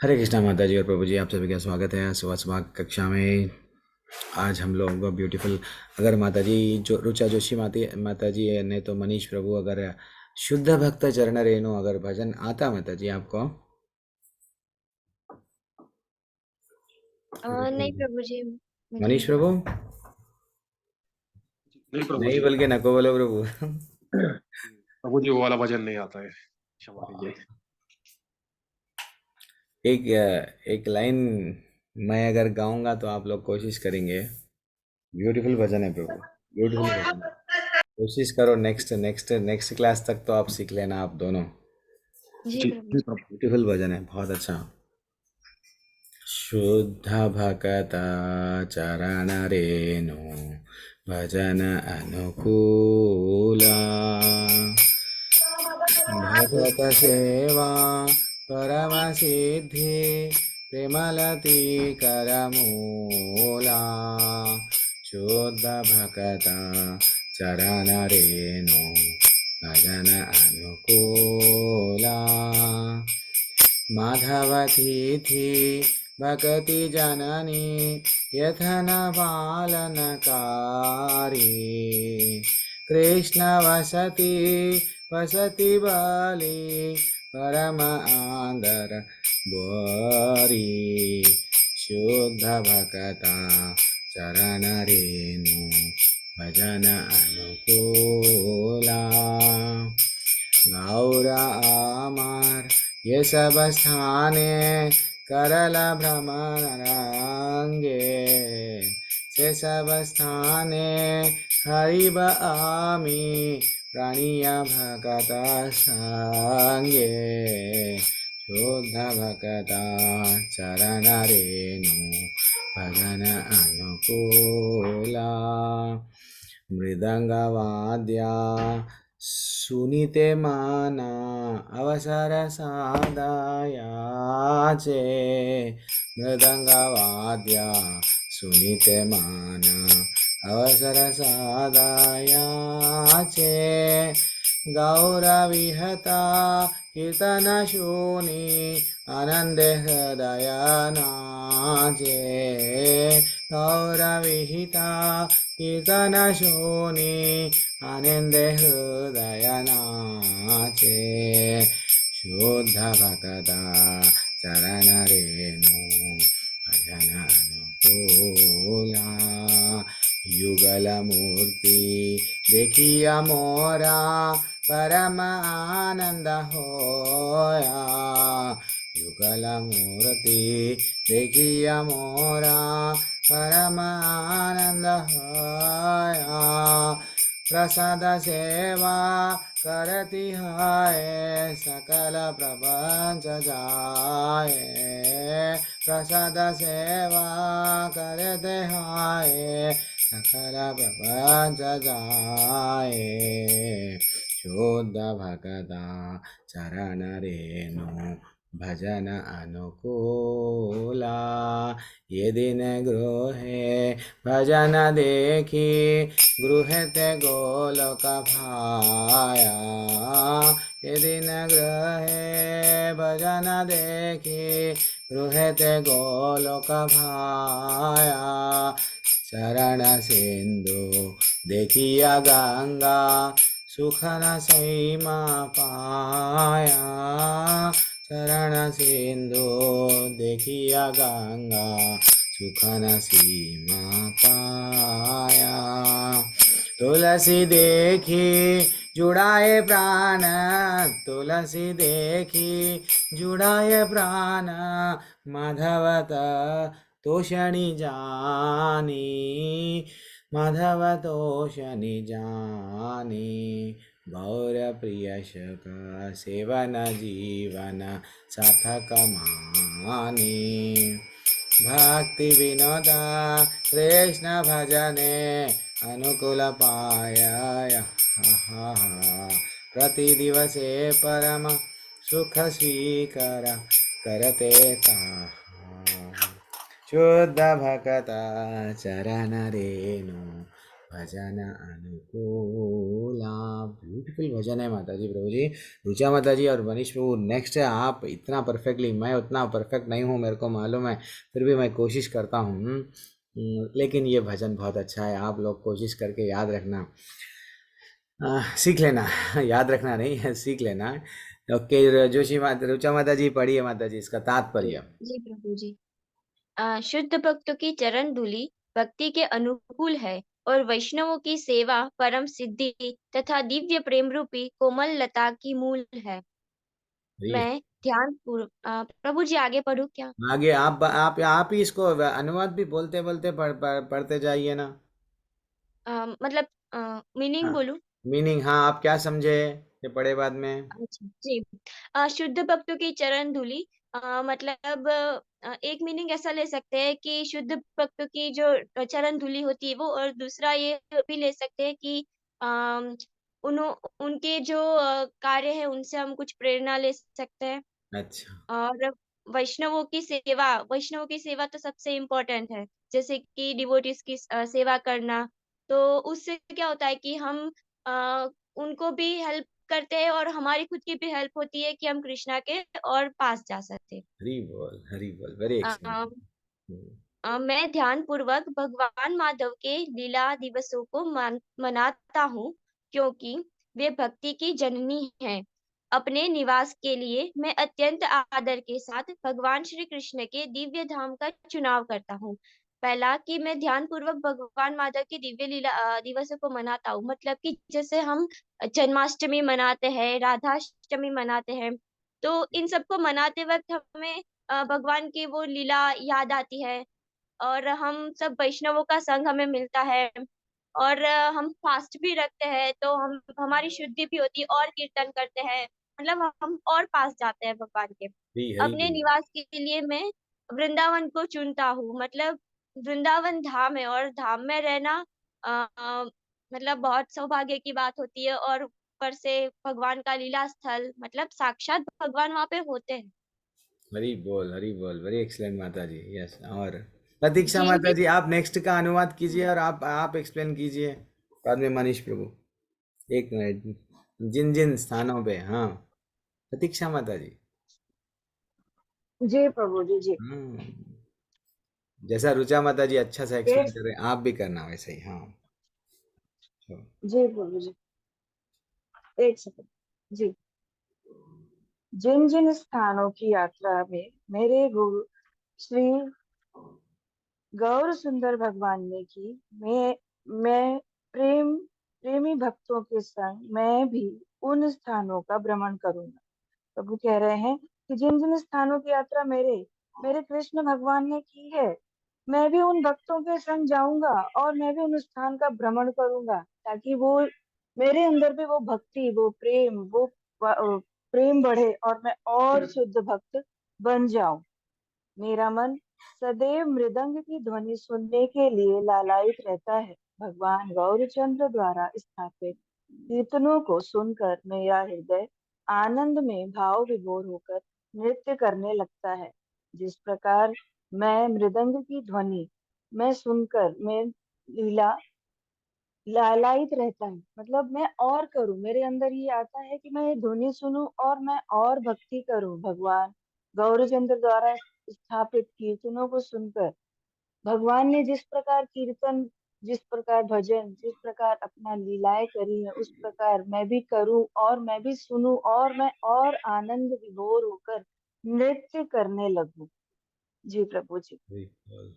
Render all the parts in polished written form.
हरे कृष्णा माता जी और प्रभु जी, आप सभी का स्वागत है सुबह सुबह कक्षा में। आज हम लोग ब्यूटीफुल, अगर माता जी जो रुचा जोशी माता जी है, नहीं तो मनीष प्रभु, अगर शुद्ध भक्त चरण रेणु अगर भजन आता माता जी आपको? नहीं प्रभु जी, मुझे मनीष नहीं प्रभु, आता। नहीं प्रभु नहीं जी। बोल के नको बोलो प्रभु। प्रभु जी वो वाला भजन नहीं आता है, क्षमा कीजिए। एक एक लाइन मैं अगर गाऊंगा तो आप लोग कोशिश करेंगे। ब्यूटीफुल भजन है प्रभु, ब्यूटीफुल भजन है। कोशिश करो, नेक्स्ट नेक्स्ट नेक्स्ट क्लास तक तो आप सीख लेना, आप दोनों। जी जी प्रभु जी जी। प्रभु। ब्यूटीफुल भजन है, बहुत अच्छा। शुद्ध भक्ता चरण रेणु भजन अनुकूला, भगत सेवा परम सिद्धि प्रेमलती करमूला। शुद्ध भक्ता चरण रेणु भजन अनुकूला, माधवतिथि भक्ति जननी यथन पालनकारी, कृष्ण वसति वसति बलि परम आदर बोरी। शुद्ध भक्ता चरण रेणु भजन अनुकूला, गौरा आमार ये सब स्थाने करल भ्रमण रंगे, से सब स्थाने हरिब आमी प्राणिया भगत संगे। शुद्ध भक्ता चरण रेणु भजन अनुकूला, मृदंगवाद्या सुनीते माना अवसर साधायाचे। मृदंगवाद्या सुनीते माना अवसर साधायाचे, गौरविहता कीर्तन शूनी आनंदे हृदय नाचे। गौरविहिता कीर्तन शूनी आनंदे हृदय नाचे। शुद्ध भक्ता चरण रेणु भजन अनुकूला, युगल मूर्ति देखिया मोरा परम आनंद होया। युगल मूर्ति देखिया मोरा परम आनंद होया, प्रसाद सेवा करती है सकल प्रपंच जाए। प्रसाद सेवा करते हैं सकल प्रपंच जाए। शुद्ध भक्ता चरण रेणु भजन अनुकूला, ये दिन गृहे भजन देखी गृहते गोलोक भाया। ये दिन गृहे भजन देखी गृहते गोलोक भाया। चरण सिंधु देखिया गंगा सुखन सैमा पाया। चरण सिंधु देखिया गंगा सुखन सीमा पाया। तुलसी देखी जुड़ाए प्राण, तुलसी देखी जुड़ाए प्राण, माधवत तोषणी जानी। माधव तोषणी जानी, गौर प्रिय शक सेवन जीवन सार्थक मानी। भक्ति विनोदा कृष्ण भजने अनुकूल पाय, प्रति दिवसे परम सुख स्वीकार करते ताहा। शुद्ध भक्ता चरण रेणु भजन अनुकूला। ब्यूटीफुल भजन है माता जी प्रभु जी। ऋचा माता जी और मनीष प्रभु, नेक्स्ट है आप। इतना परफेक्टली, मैं उतना परफेक्ट नहीं हूँ, मेरे को मालूम है, फिर भी मैं कोशिश करता हूँ। लेकिन ये भजन बहुत अच्छा है, आप लोग कोशिश करके याद रखना। सीख लेना। याद रखना नहीं है, सीख लेना। ओके, जोशी माता, ऋचा माता जी पढ़िए माता जी इसका जी तात्पर्य। जी प्रभु जी। शुद्ध भक्तों की चरण धूलि भक्ति के अनुकूल है और वैष्णवों की सेवा परम सिद्धि तथा दिव्य प्रेम रूपी कोमल लता की मूल है। जी, मैं ध्यान पूर्व प्रभु जी आगे पढ़ूं क्या? आगे आप ही इसको अनुवाद भी बोलते बोलते पढ़ते जाइए ना। मतलब मीनिंग हाँ, बोलूं? मीनिंग, हाँ, आप क्या समझे ये पढ़े बाद में। अच्छा जी। शुद्ध भक्तों की चरण धूलि मतलब एक मीनिंग ऐसा ले सकते हैं कि शुद्ध भक्तों की जो चरण धूलि होती है वो, और दूसरा ये भी ले सकते हैं कि अम, उन्हों उनके जो कार्य है उनसे हम कुछ प्रेरणा ले सकते हैं। अच्छा। और वैष्णवों की सेवा तो सबसे इम्पोर्टेंट है, जैसे कि डिवोटीज की सेवा करना। तो उससे क्या होता है कि हम अ, उनको भी हेल्प करते हैं और हमारी खुद की भी हेल्प होती है कि हम कृष्णा के और पास जा सकते हैं। हरी बोल, वेरी अ, एक्सलेंट। मैं ध्यानपूर्वक भगवान माधव के लीला दिवसों को मनाता हूँ, क्योंकि वे भक्ति की जननी हैं। अपने निवास के लिए मैं अत्यंत आदर के साथ भगवान श्री कृष्ण के दिव्य धाम का चुनाव करता हूँ। पहला कि मैं ध्यानपूर्वक भगवान माधव की दिव्य लीला दिवसों को मनाता हूँ, मतलब कि जैसे हम जन्माष्टमी मनाते हैं, राधाष्टमी मनाते हैं, तो इन सबको मनाते वक्त हमें भगवान की वो लीला याद आती है। और हम सब वैष्णवों का संग हमें मिलता है। और हम फास्ट भी रखते हैं, तो हम हमारी शुद्धि भी होती है और कीर्तन करते हैं, मतलब हम और पास जाते हैं भगवान के। हरी अपने बोल। निवास के लिए मैं वृंदावन को चुनता हूँ, मतलब वृंदावन धाम है और धाम में रहना अ, अ, मतलब बहुत सौभाग्य की बात होती है। और ऊपर से भगवान का लीला स्थल, मतलब साक्षात भगवान वहाँ पे होते हैं। हरी बोल, वेरी एक्सलेंट माता जी। यस, और प्रतीक्षा जिन माता जिन जी, आप नेक्स्ट का अनुवाद कीजिए और आप एक्सप्लेन कीजिए बाद में मनीष प्रभु। एक मिनट। जिन जिन स्थानों पे, हाँ, प्रतीक्षा माता जी। जी प्रभु जी जी। हम्म, जैसा रुचा माता जी अच्छा से एक्सप्लेन एक कर रहे हैं, आप भी करना वैसे ही, हाँ। तो, जी प्रभु जी, एक सेकंड। जी। जिन जिन स्थानों की यात्रा में मेरे गुरु श्री गौर सुंदर भगवान ने की, मैं प्रेमी भक्तों के संग मैं भी उन स्थानों का भ्रमण करूंगा। प्रभु कह रहे हैं कि जिन जिन स्थानों की यात्रा मेरे मेरे कृष्ण भगवान ने की है, मैं भी उन भक्तों के संग जाऊंगा और मैं भी उन स्थान का भ्रमण करूंगा, ताकि वो मेरे अंदर भी वो भक्ति, वो प्रेम, प्रेम बढ़े और मैं और शुद्ध भक्त बन जाऊं। मेरा मन सदैव मृदंग की ध्वनि सुनने के लिए लालायित रहता है। भगवान गौरचंद्र द्वारा स्थापित कीर्तनों को सुनकर मेरा हृदय आनंद में भाव विभोर होकर नृत्य करने लगता है। जिस प्रकार मैं मृदंग की ध्वनि मैं सुनकर मैं लीला लालायित रहता है, मतलब मैं और करूं, मेरे अंदर ये आता है कि मैं ये ध्वनि सुनूं और मैं और भक्ति करूं। भगवान गौरचंद्र द्वारा स्थापित कीर्तनों को सुनकर भगवान ने जिस प्रकार कीर्तन, जिस प्रकार भजन, जिस प्रकार अपना लीलाएं करी है, उस प्रकार मैं भी करूं और मैं भी सुनूं और मैं और आनंद विभोर होकर नृत्य करने लगूं। जी प्रभु जी। हरी बोल।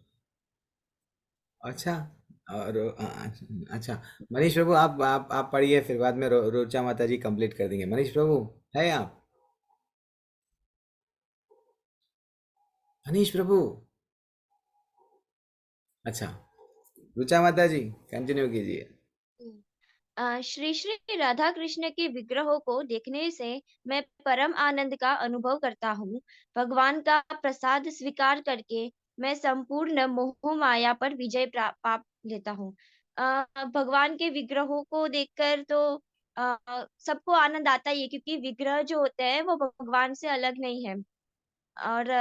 अच्छा। और अच्छा, मनीष प्रभु, आप पढ़िए, फिर बाद में रोचा माता जी कंप्लीट कर देंगे। मनीष प्रभु, है आप? मनीष प्रभु। अच्छा, रुचा माता जी कंटिन्यू कीजिए। श्री श्री राधा कृष्ण के विग्रहों को देखने से मैं परम आनंद का अनुभव करता हूँ। भगवान का प्रसाद स्वीकार करके मैं संपूर्ण मोह माया पर विजय पा लेता हूँ। भगवान के विग्रहों को देखकर तो सबको आनंद आता ही है, क्योंकि विग्रह जो होते हैं वो भगवान से अलग नहीं है। और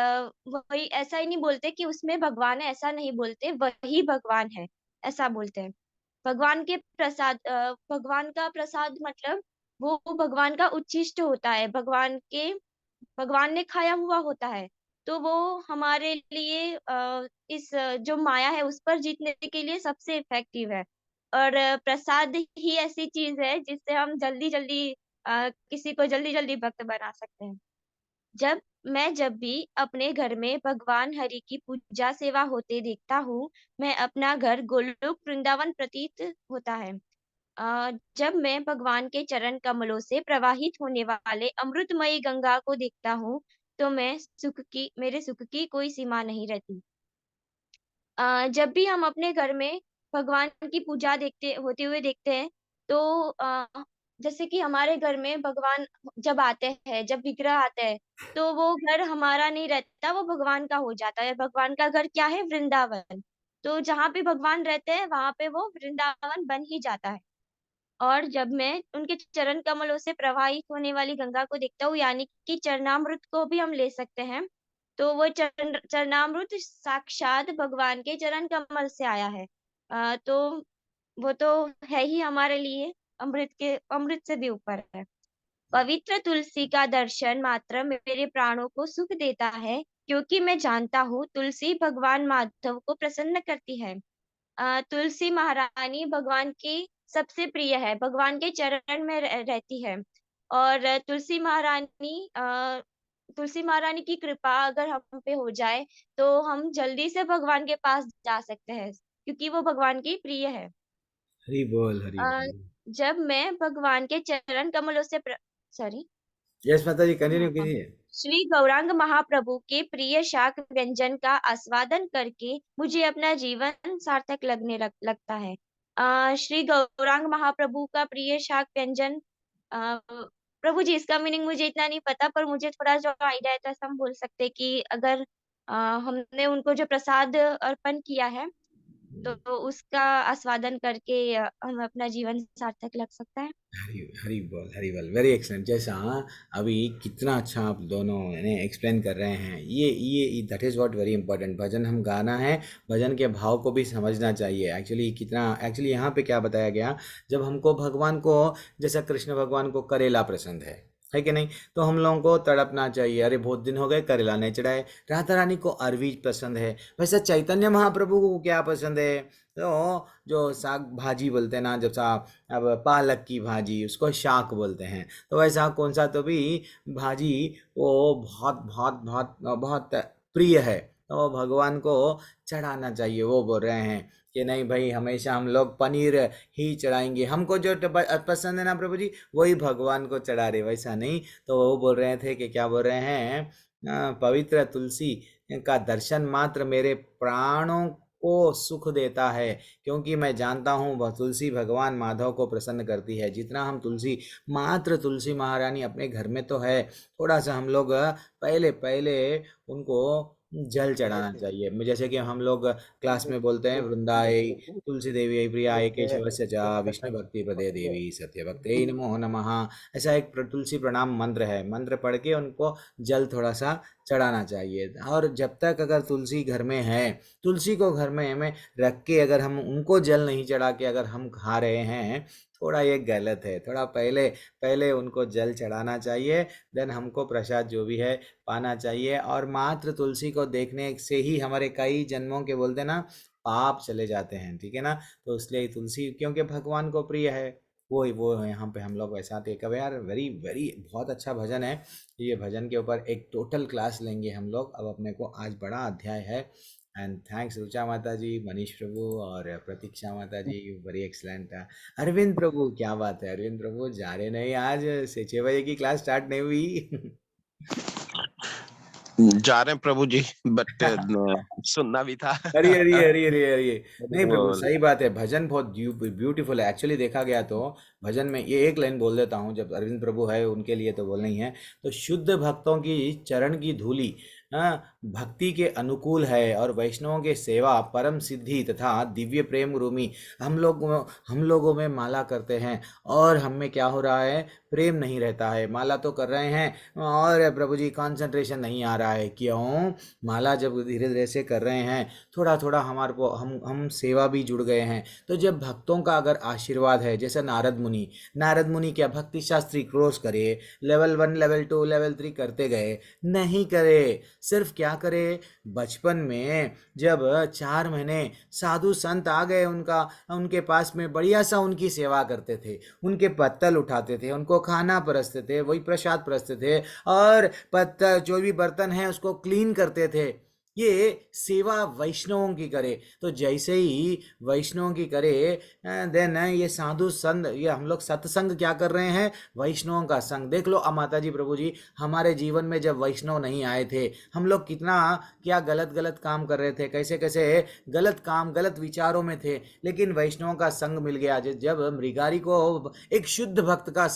वही ऐसा ही नहीं बोलते कि उसमें भगवान है, ऐसा नहीं बोलते, वही भगवान है, ऐसा बोलते हैं। भगवान के प्रसाद भगवान का प्रसाद मतलब वो भगवान का उच्छिष्ट होता है, भगवान ने खाया हुआ होता है। तो वो हमारे लिए इस जो माया है उस पर जीतने के लिए सबसे इफ़ेक्टिव है। और प्रसाद ही ऐसी चीज़ है जिससे हम जल्दी-जल्दी किसी को जल्दी-जल्दी भक्त बना सकते हैं। जब भी अपने घर में भगवान हरि की पूजा सेवा होते देखता हूँ, मैं अपना घर गोलोक वृंदावन प्रतीत होता है। जब मैं भगवान के चरण कमलों से प्रवाहित होने वाले अमृतमयी गंगा को देखता हूँ, तो मेरे सुख की कोई सीमा नहीं रहती। जब भी हम अपने घर में भगवान की पूजा देखते होते हुए देखते हैं, तो जैसे कि हमारे घर में भगवान जब आते हैं, जब विग्रह आता है, तो वो घर हमारा नहीं रहता, वो भगवान का हो जाता है। भगवान का घर क्या है? वृंदावन। तो जहाँ पे भगवान रहते हैं, वहाँ पे वो वृंदावन बन ही जाता है। और जब मैं उनके चरण कमलों से प्रवाहित होने वाली गंगा को देखता हूँ, यानी कि चरणामृत को भी हम ले सकते हैं, तो वो चरणामृत साक्षात भगवान के चरण कमल से आया है। तो वो तो है ही हमारे लिए अमृत से भी ऊपर है। पवित्र तुलसी का दर्शन मात्र मेरे प्राणों को सुख देता है, क्योंकि मैं जानता हूँ तुलसी भगवान माधव को प्रसन्न करती है। तुलसी महारानी भगवान की सबसे प्रिय है, भगवान के चरण में रहती है। और तुलसी महारानी की कृपा अगर हम पे हो जाए, तो हम जल्दी से भगवान के पास जा सकते हैं, क्योंकि वो भगवान की प्रिय है। हरि बोल, हरि अ, बोल। जब मैं भगवान के चरण कमलों से सॉरी यस माता जी, कंटिन्यू हाँ, कीजिए। श्री गौरांग महाप्रभु के प्रिय शाक व्यंजन का आस्वादन करके मुझे अपना जीवन सार्थक लगता है। श्री गौरांग महाप्रभु का प्रिय शाक व्यंजन, प्रभु जी इसका मीनिंग मुझे इतना नहीं पता, पर मुझे थोड़ा जो आइडिया है तो ऐसा हम बोल सकते हैं कि अगर हमने उनको जो प्रसाद अर्पण किया है, तो उसका आस्वादन करके हमें अपना जीवन सार्थक लग सकता है। हरी हरी बोल, हरी बोल, वेरी एक्सलेंट। जैसा अभी कितना अच्छा आप दोनों ने एक्सप्लेन कर रहे हैं, ये that is what very important. भजन हम गाना है, भजन के भाव को भी समझना चाहिए। एक्चुअली यहाँ पे क्या बताया गया, जब हमको भगवान को, जैसा कृष्ण भगवान को करेला पसंद है कि नहीं, तो हम लोगों को तड़पना चाहिए, अरे बहुत दिन हो गए करेला नहीं चढ़ाए। राधा रानी को अरवी पसंद है, वैसे चैतन्य महाप्रभु को क्या पसंद है? तो जो साग भाजी बोलते हैं ना, जब सा अब पालक की भाजी उसको शाक बोलते हैं, तो वैसा कौन सा तो भी भाजी वो बहुत बहुत बहुत बहुत प्रिय है, तो भगवान को चढ़ाना चाहिए। वो बोल रहे हैं कि नहीं भाई, हमेशा हम लोग पनीर ही चढ़ाएंगे, हमको जो पसंद है ना प्रभु जी, वही भगवान को चढ़ा रहे, वैसा नहीं। तो वो बोल रहे थे कि क्या बोल रहे हैं, पवित्र तुलसी का दर्शन मात्र मेरे प्राणों को सुख देता है, क्योंकि मैं जानता हूँ वह तुलसी भगवान माधव को प्रसन्न करती है। जितना हम तुलसी महारानी अपने घर में तो है, थोड़ा सा हम लोग पहले पहले उनको जल चढ़ाना चाहिए। जैसे कि हम लोग क्लास में बोलते हैं, वृंदाए तुलसी देवी प्रियाय केशवस्य च विष्णु भक्ति पदे देवी सत्य भक्ते नमो नमः। ऐसा एक तुलसी प्रणाम मंत्र है, मंत्र पढ़ के उनको जल थोड़ा सा चढ़ाना चाहिए। और जब तक अगर तुलसी घर में है, तुलसी को घर में हमें रख के अगर हम उनको जल नहीं चढ़ा के अगर हम खा रहे हैं, थोड़ा ये गलत है। थोड़ा पहले पहले उनको जल चढ़ाना चाहिए, देन हमको प्रसाद जो भी है पाना चाहिए। और मात्र तुलसी को देखने से ही हमारे कई जन्मों के बोलते ना पाप चले जाते हैं, ठीक है ना। तो इसलिए तुलसी क्योंकि भगवान को प्रिय है, वो यहाँ पे हम लोग वैसा थे। कब यार, वेरी वेरी बहुत अच्छा भजन है ये। भजन के ऊपर एक टोटल क्लास लेंगे हम लोग। अब अपने को आज बड़ा अध्याय है। एंड थैंक्स रुचा माता जी, मनीष प्रभु और प्रतीक्षा माता जी, वेरी एक्सलेंट। अरविंद प्रभु, क्या बात है, अरविंद प्रभु जा रहे नहीं आज से, 6 बजे की क्लास स्टार्ट नहीं हुई। जा रहे हैं प्रभु जी, बट सुनना भी था। अरे अरे अरे अरे अरे, नहीं प्रभु बोल। सही बात है, भजन बहुत ब्यूटीफुल है। एक्चुअली देखा गया तो भजन में ये एक लाइन बोल देता हूँ, जब अरविंद प्रभु है उनके लिए तो बोलना ही है। तो शुद्ध भक्तों की चरण की धूली भक्ति के अनुकूल है, और वैष्णवों के सेवा परम सिद्धि तथा दिव्य प्रेम रूमी। हम लोगों में माला करते हैं और हम में क्या हो रहा है, प्रेम नहीं रहता है। माला तो कर रहे हैं और प्रभु जी कंसंट्रेशन नहीं आ रहा है। क्यों? माला जब धीरे धीरे से कर रहे हैं, थोड़ा थोड़ा हमारे को हम सेवा भी जुड़ गए हैं। तो जब भक्तों का अगर आशीर्वाद है, जैसे नारद मुनि क्या भक्ति शास्त्री कोर्स करे, लेवल 1 लेवल 2 लेवल 3 करते गए, नहीं करे। सिर्फ क्या करे, बचपन में जब 4 महीने साधु संत आ गए उनके पास में, बढ़िया सा उनकी सेवा करते थे, उनके पत्तल उठाते थे, उनको खाना परसते थे, वही प्रसाद परसते थे, और पत्तल जो भी बर्तन है उसको क्लीन करते थे। ये सेवा वैष्णवों की करे। तो जैसे ही वैष्णवों की करे, देन ये साधु संत, ये हम लोग सत्संग क्या कर रहे हैं, वैष्णवों का संग। देख लो माता जी प्रभु जी, हमारे जीवन में जब वैष्णव नहीं आए थे, हम लोग कितना क्या गलत गलत काम कर रहे थे, कैसे कैसे गलत काम गलत विचारों में थे। लेकिन वैष्णवों का संग मिल गया, जब मृगारी को एक शुद्ध भक्त का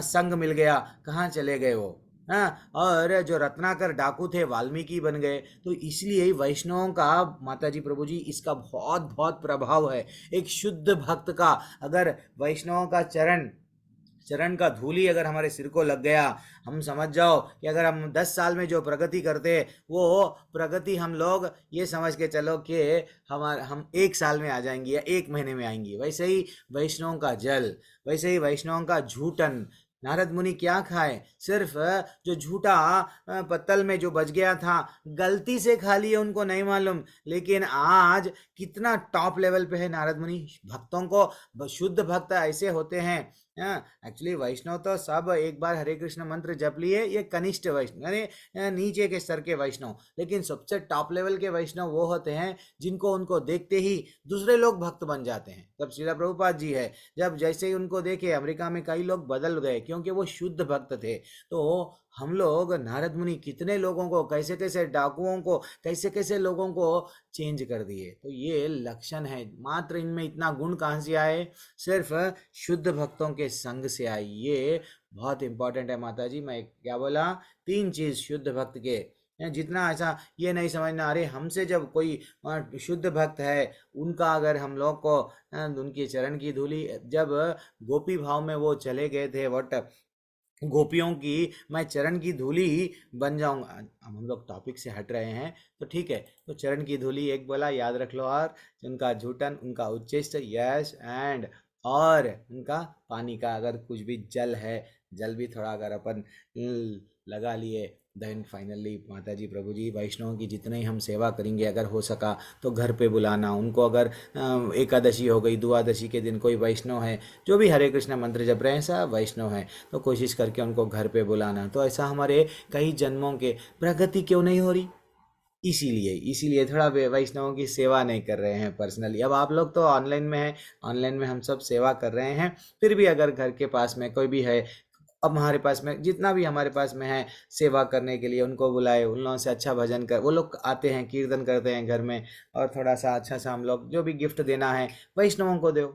संग मिल गया, कहाँ चले गए वो, हाँ। और जो रत्नाकर डाकू थे वाल्मीकि बन गए। तो इसलिए वैष्णवों का माता जी प्रभु जी इसका बहुत बहुत प्रभाव है। एक शुद्ध भक्त का अगर वैष्णवों का चरण का धूली अगर हमारे सिर को लग गया, हम समझ जाओ कि अगर हम 10 साल में जो प्रगति करते, वो प्रगति हम लोग ये समझ के चलो कि हम 1 साल में आ जाएंगी या 1 महीने में आएंगी। वैसे ही वैष्णवों का जल, वैसे ही वैष्णवों का झूठन। नारद मुनि क्या खाए, सिर्फ जो झूठा पत्तल में जो बच गया था, गलती से खा लिए, उनको नहीं मालूम। लेकिन आज कितना टॉप लेवल पे है नारद मुनि। भक्तों को, शुद्ध भक्त ऐसे होते हैं। एक्चुअली वैष्णव तो सब एक बार हरे कृष्ण मंत्र जप लिए, ये कनिष्ठ वैष्णव यानी नीचे के स्तर के वैष्णव। लेकिन सबसे टॉप लेवल के वैष्णव वो होते हैं जिनको उनको देखते ही दूसरे लोग भक्त बन जाते हैं। तब श्रील प्रभुपाद जी है, जब जैसे ही उनको देखे, अमेरिका में कई लोग बदल गए क्योंकि वो शुद्ध भक्त थे। तो हम लोग नारद मुनि कितने लोगों को, कैसे कैसे डाकुओं को, कैसे कैसे लोगों को चेंज कर दिए। तो ये लक्षण है। मात्र इनमें इतना गुण कहाँ से आए, सिर्फ शुद्ध भक्तों के संग से आई। ये बहुत इंपॉर्टेंट है माता जी। मैं क्या बोला, 3 चीज शुद्ध भक्त के। जितना ऐसा ये नहीं समझना, अरे हमसे जब कोई शुद्ध भक्त है, उनका अगर हम लोग को उनके चरण की धूली, जब गोपी भाव में वो चले गए थे, वट गोपियों की मैं चरण की धूली ही बन जाऊंगा। हम लोग टॉपिक से हट रहे हैं तो ठीक है। तो चरण की धूली एक बोला, याद रख लो। और उनका झूठन, उनका उच्चिष्ट, यश एंड, और उनका पानी का अगर कुछ भी जल है, जल भी थोड़ा अगर अपन लगा लिए, देन फाइनली माता जी प्रभु जी वैष्णव की जितने ही हम सेवा करेंगे, अगर हो सका तो घर पे बुलाना उनको। अगर एकादशी हो गई, द्वादशी के दिन कोई वैष्णव है, जो भी हरे कृष्ण मंत्र जप रहे हैं सब वैष्णव हैं, तो कोशिश करके उनको घर पे बुलाना। तो ऐसा हमारे कई जन्मों के प्रगति क्यों नहीं हो रही, इसीलिए थोड़ा वैष्णवों की सेवा नहीं कर रहे हैं पर्सनली। अब आप लोग तो ऑनलाइन में हैं, ऑनलाइन में हम सब सेवा कर रहे हैं। फिर भी अगर घर के पास में कोई भी है, अब हमारे पास में जितना भी हमारे पास में है सेवा करने के लिए, उनको बुलाए, उन लोगों से अच्छा भजन कर, वो लोग आते हैं, कीर्तन करते हैं घर में, और थोड़ा सा अच्छा सा हम लोग जो भी गिफ्ट देना है वैष्णवों को दो।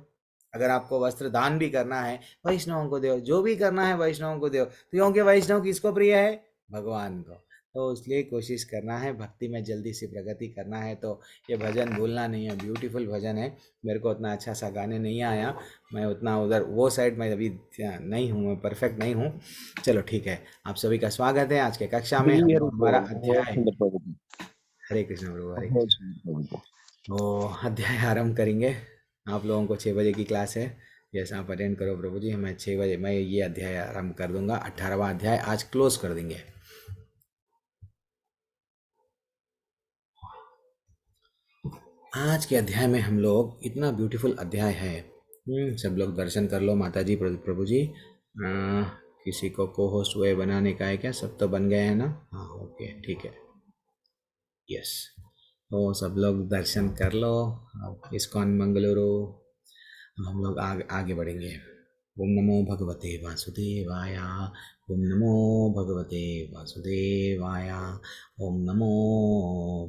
अगर आपको वस्त्र दान भी करना है वैष्णवों को दो, जो भी करना है वैष्णवों को दो। तो क्योंकि वैष्णव किसको प्रिय है, भगवान को। तो इसलिए कोशिश करना है, भक्ति में जल्दी से प्रगति करना है। तो ये भजन भूलना नहीं है, ब्यूटीफुल भजन है। मेरे को उतना अच्छा सा गाने नहीं आया, मैं उतना उधर वो साइड में अभी नहीं हूँ, मैं परफेक्ट नहीं हूँ। चलो ठीक है, आप सभी का स्वागत है आज के कक्षा में। हमारा अध्याय, हरे कृष्ण प्रभु, हरे कृष्ण। वो अध्याय आरंभ करेंगे। आप लोगों को 6 बजे की क्लास है, जैसा आप अटेंड करो प्रभु जी। मैं 6 बजे मैं ये अध्याय आरंभ कर दूंगा। 18वां अध्याय आज क्लोज कर देंगे। आज के अध्याय में हम लोग, इतना ब्यूटीफुल अध्याय है, सब लोग दर्शन कर लो। माता जी प्रभु जी, किसी को को होस्ट वे बनाने का है क्या? सब तो बन गए हैं ना? हाँ ओके ठीक है, यस। तो सब लोग दर्शन कर लो। इस्कॉन मंगलुरु। हम लोग आगे बढ़ेंगे। ओम नमो भगवते वासुदेवाय, ओम नमो भगवते वासुदेवाय, ओम नमो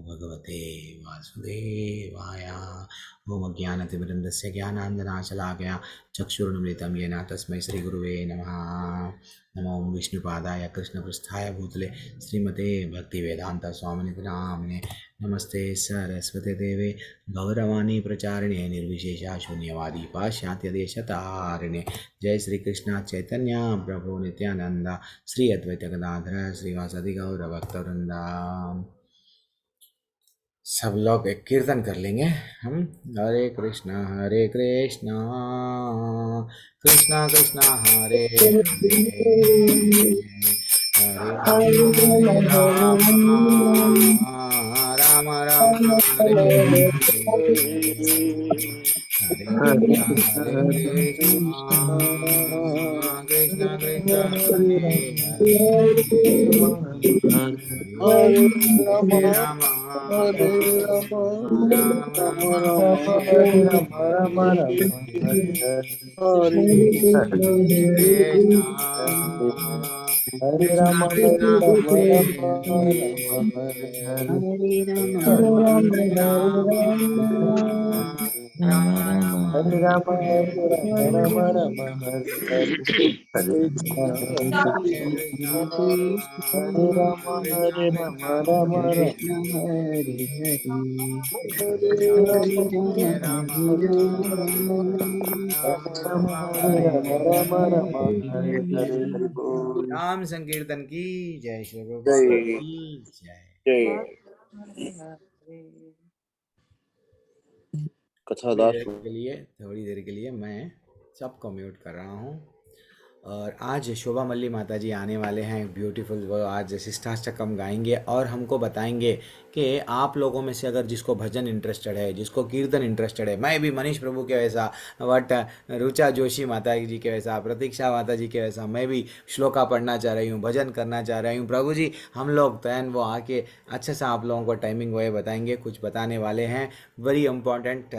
भगवते वासुदेवाय। ओम अज्ञानतिमिरन्दस्य ज्ञानाञ्जनाशलाकया चक्षुरुन्मिलितं येन तस्मै श्रीगुरुवे नमः। नमो विष्णुपादाय कृष्णपृष्ठाय भूतले श्रीमते भक्तिवेदांत स्वामिनिति नामिने। नमस्ते सरस्वती देवे गौरवाणी प्रचारिणे निर्विशेषा शून्यवादी पाश्चात्यदेशतारिणे। जय श्री कृष्ण चैतन्य प्रभु नित्यानंद, श्री अद्वैत गदाधर श्रीवासदि गौर भक्तवृंदा। सब लोग एक कीर्तन कर लेंगे हम। हरे कृष्णा कृष्णा कृष्णा हरे हरे, हरे राम राम राम हरे हरे, हरे कृष्णा कृष्णा कृष्णा हरे हरे, हरे राम राम राम हरे कृष्णा कृष्णा कृष्णा हरे हरे, हरे राम राम राम हरे कृष्णा कृष्णा कृष्णा हरे हरे राम राम हरे हरे। नाम संकीर्तन की जय, श्री प्रभुपाद की जय। थोड़ी देर के लिए मैं सबको म्यूट कर रहा हूँ। और आज शोभा मल्ली माता जी आने वाले हैं, ब्यूटीफुल। वो आज शिष्टाष्टकम गाएंगे और हमको बताएंगे कि आप लोगों में से अगर जिसको भजन इंटरेस्टेड है, जिसको कीर्तन इंटरेस्टेड है, मैं भी मनीष प्रभु के वैसा, बट रुचा जोशी माता जी के वैसा, प्रतीक्षा माता जी के वैसा मैं भी श्लोका पढ़ना चाह रही हूँ, भजन करना चाह रही हूँ प्रभु जी, हम लोग तैन वो आके अच्छे से आप लोगों को टाइमिंग वो बताएंगे, कुछ बताने वाले हैं वेरी इम्पॉर्टेंट।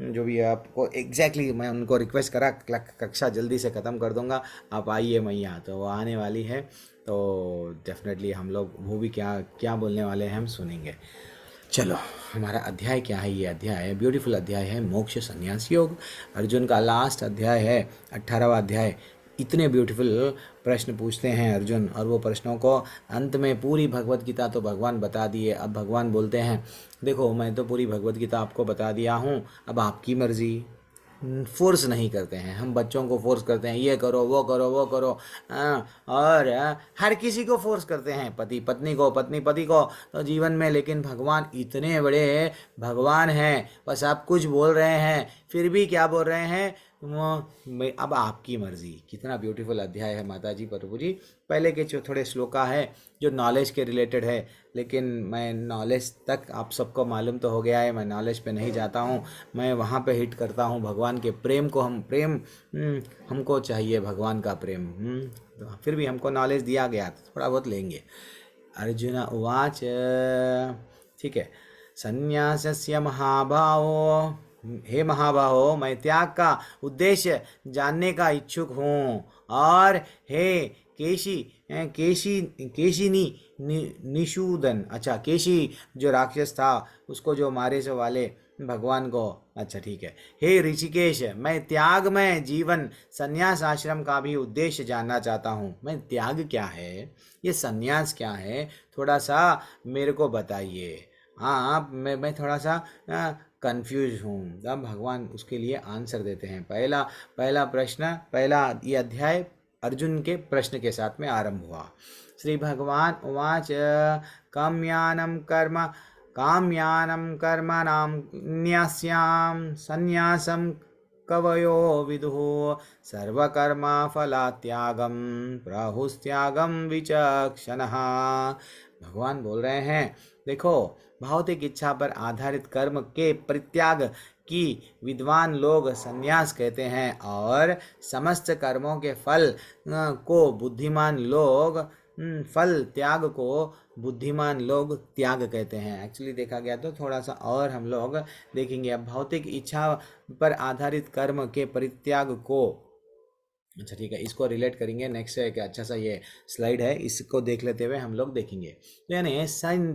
जो भी आपको एग्जैक्टली मैं उनको रिक्वेस्ट करा, कक्षा जल्दी से ख़त्म कर दूंगा, आप आइए मैया, तो वो आने वाली है। तो डेफिनेटली हम लोग वो भी क्या क्या बोलने वाले हैं हम सुनेंगे। चलो, हमारा अध्याय क्या है? ये अध्याय ब्यूटीफुल अध्याय है, मोक्ष संन्यास योग। अर्जुन का लास्ट अध्याय है, 18वां अध्याय। इतने ब्यूटीफुल प्रश्न पूछते हैं अर्जुन, और वो प्रश्नों को अंत में पूरी भगवत गीता तो भगवान बता दिए। अब भगवान बोलते हैं देखो मैं तो पूरी भगवत गीता आपको बता दिया हूँ, अब आपकी मर्जी। फोर्स नहीं करते हैं हम, बच्चों को फोर्स करते हैं ये करो वो करो वो करो, और हर किसी को फोर्स करते हैं, पति पत्नी को, पत्नी पति को, तो जीवन में। लेकिन भगवान इतने बड़े भगवान हैं, बस आप कुछ बोल रहे हैं, फिर भी क्या बोल रहे हैं अब आपकी मर्जी। कितना ब्यूटीफुल अध्याय है माता जी, प्रभु जी। पहले के जो थोड़े श्लोका है जो नॉलेज के रिलेटेड है, लेकिन मैं नॉलेज तक आप सबको मालूम तो हो गया है, मैं नॉलेज पे नहीं जाता हूँ, मैं वहाँ पे हिट करता हूँ भगवान के प्रेम को। हम प्रेम हमको चाहिए, भगवान का प्रेम। तो फिर भी हमको नॉलेज दिया गया, तो थोड़ा बहुत लेंगे। अर्जुन उवाच, ठीक है। संन्यासस्य महाभावो, हे महाबाहो, मैं त्याग का उद्देश्य जानने का इच्छुक हूँ। और हे केशी, केशी केशिनी निषूदन, अच्छा केशी जो राक्षस था उसको जो मारे से वाले भगवान को, अच्छा ठीक है। हे ऋषिकेश, मैं त्याग में जीवन संन्यास आश्रम का भी उद्देश्य जानना चाहता हूँ। मैं त्याग क्या है, ये संन्यास क्या है, थोड़ा सा मेरे को बताइए। हाँ, मैं थोड़ा सा कंफ्यूज हूँ। तब भगवान उसके लिए आंसर देते हैं। पहला प्रश्न, पहला ये अध्याय अर्जुन के प्रश्न के साथ में आरंभ हुआ। श्री भगवान उवाच, काम्यानं कर्मणां न्यास्यां संन्यासं कवयो विदुः सर्वकर्मफलत्यागं प्राहुस्त्यागं विचक्षणः। भगवान बोल रहे हैं देखो, भौतिक इच्छा पर आधारित कर्म के परित्याग की विद्वान लोग संन्यास कहते हैं, और समस्त कर्मों के फल को बुद्धिमान लोग फल त्याग को बुद्धिमान लोग त्याग कहते हैं। एक्चुअली देखा गया तो थोड़ा सा और हम लोग देखेंगे। अब भौतिक इच्छा पर आधारित कर्म के परित्याग को, अच्छा ठीक है, इसको रिलेट करेंगे नेक्स्ट। एक अच्छा सा ये स्लाइड है, इसको देख लेते हुए हम लोग देखेंगे। तो यानी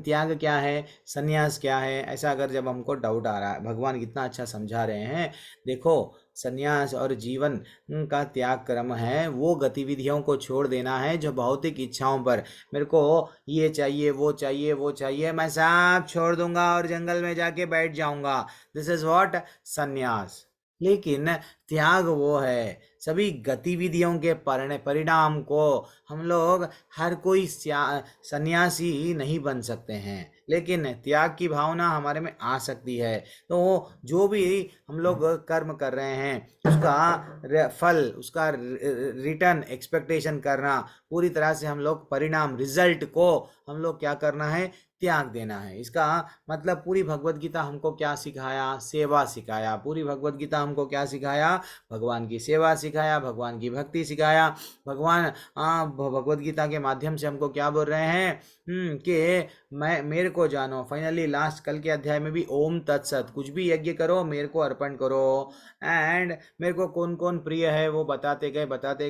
त्याग क्या है, संन्यास क्या है, ऐसा अगर जब हमको डाउट आ रहा है, भगवान कितना अच्छा समझा रहे हैं। देखो, संन्यास और जीवन का त्याग क्रम है, वो गतिविधियों को छोड़ देना है जो भौतिक इच्छाओं पर, मेरे को ये चाहिए वो चाहिए वो चाहिए, मैं सब छोड़ दूंगा और जंगल में जाके बैठ जाऊंगा, दिस इज व्हाट संन्यास। लेकिन त्याग वो है। सभी गतिविधियों के परिणाम को हम लोग हर कोई सन्यासी नहीं बन सकते हैं, लेकिन त्याग की भावना हमारे में आ सकती है। तो जो भी हम लोग कर्म कर रहे हैं उसका फल, उसका रिटर्न एक्सपेक्टेशन करना, पूरी तरह से हम लोग परिणाम रिजल्ट को हम लोग क्या करना है, त्याग देना है। इसका मतलब पूरी भगवत गीता हमको क्या सिखाया, सेवा सिखाया। पूरी भगवत गीता हमको क्या सिखाया, भगवान की सेवा सिखाया, भगवान की भक्ति सिखाया। भगवान भगवत गीता के माध्यम से हमको क्या बोल रहे हैं कि मेरे को जानो। फाइनली लास्ट कल के अध्याय में भी ओम तत्सत, कुछ भी यज्ञ करो मेरे को अर्पण करो। एंड मेरे को कौन कौन प्रिय है वो बताते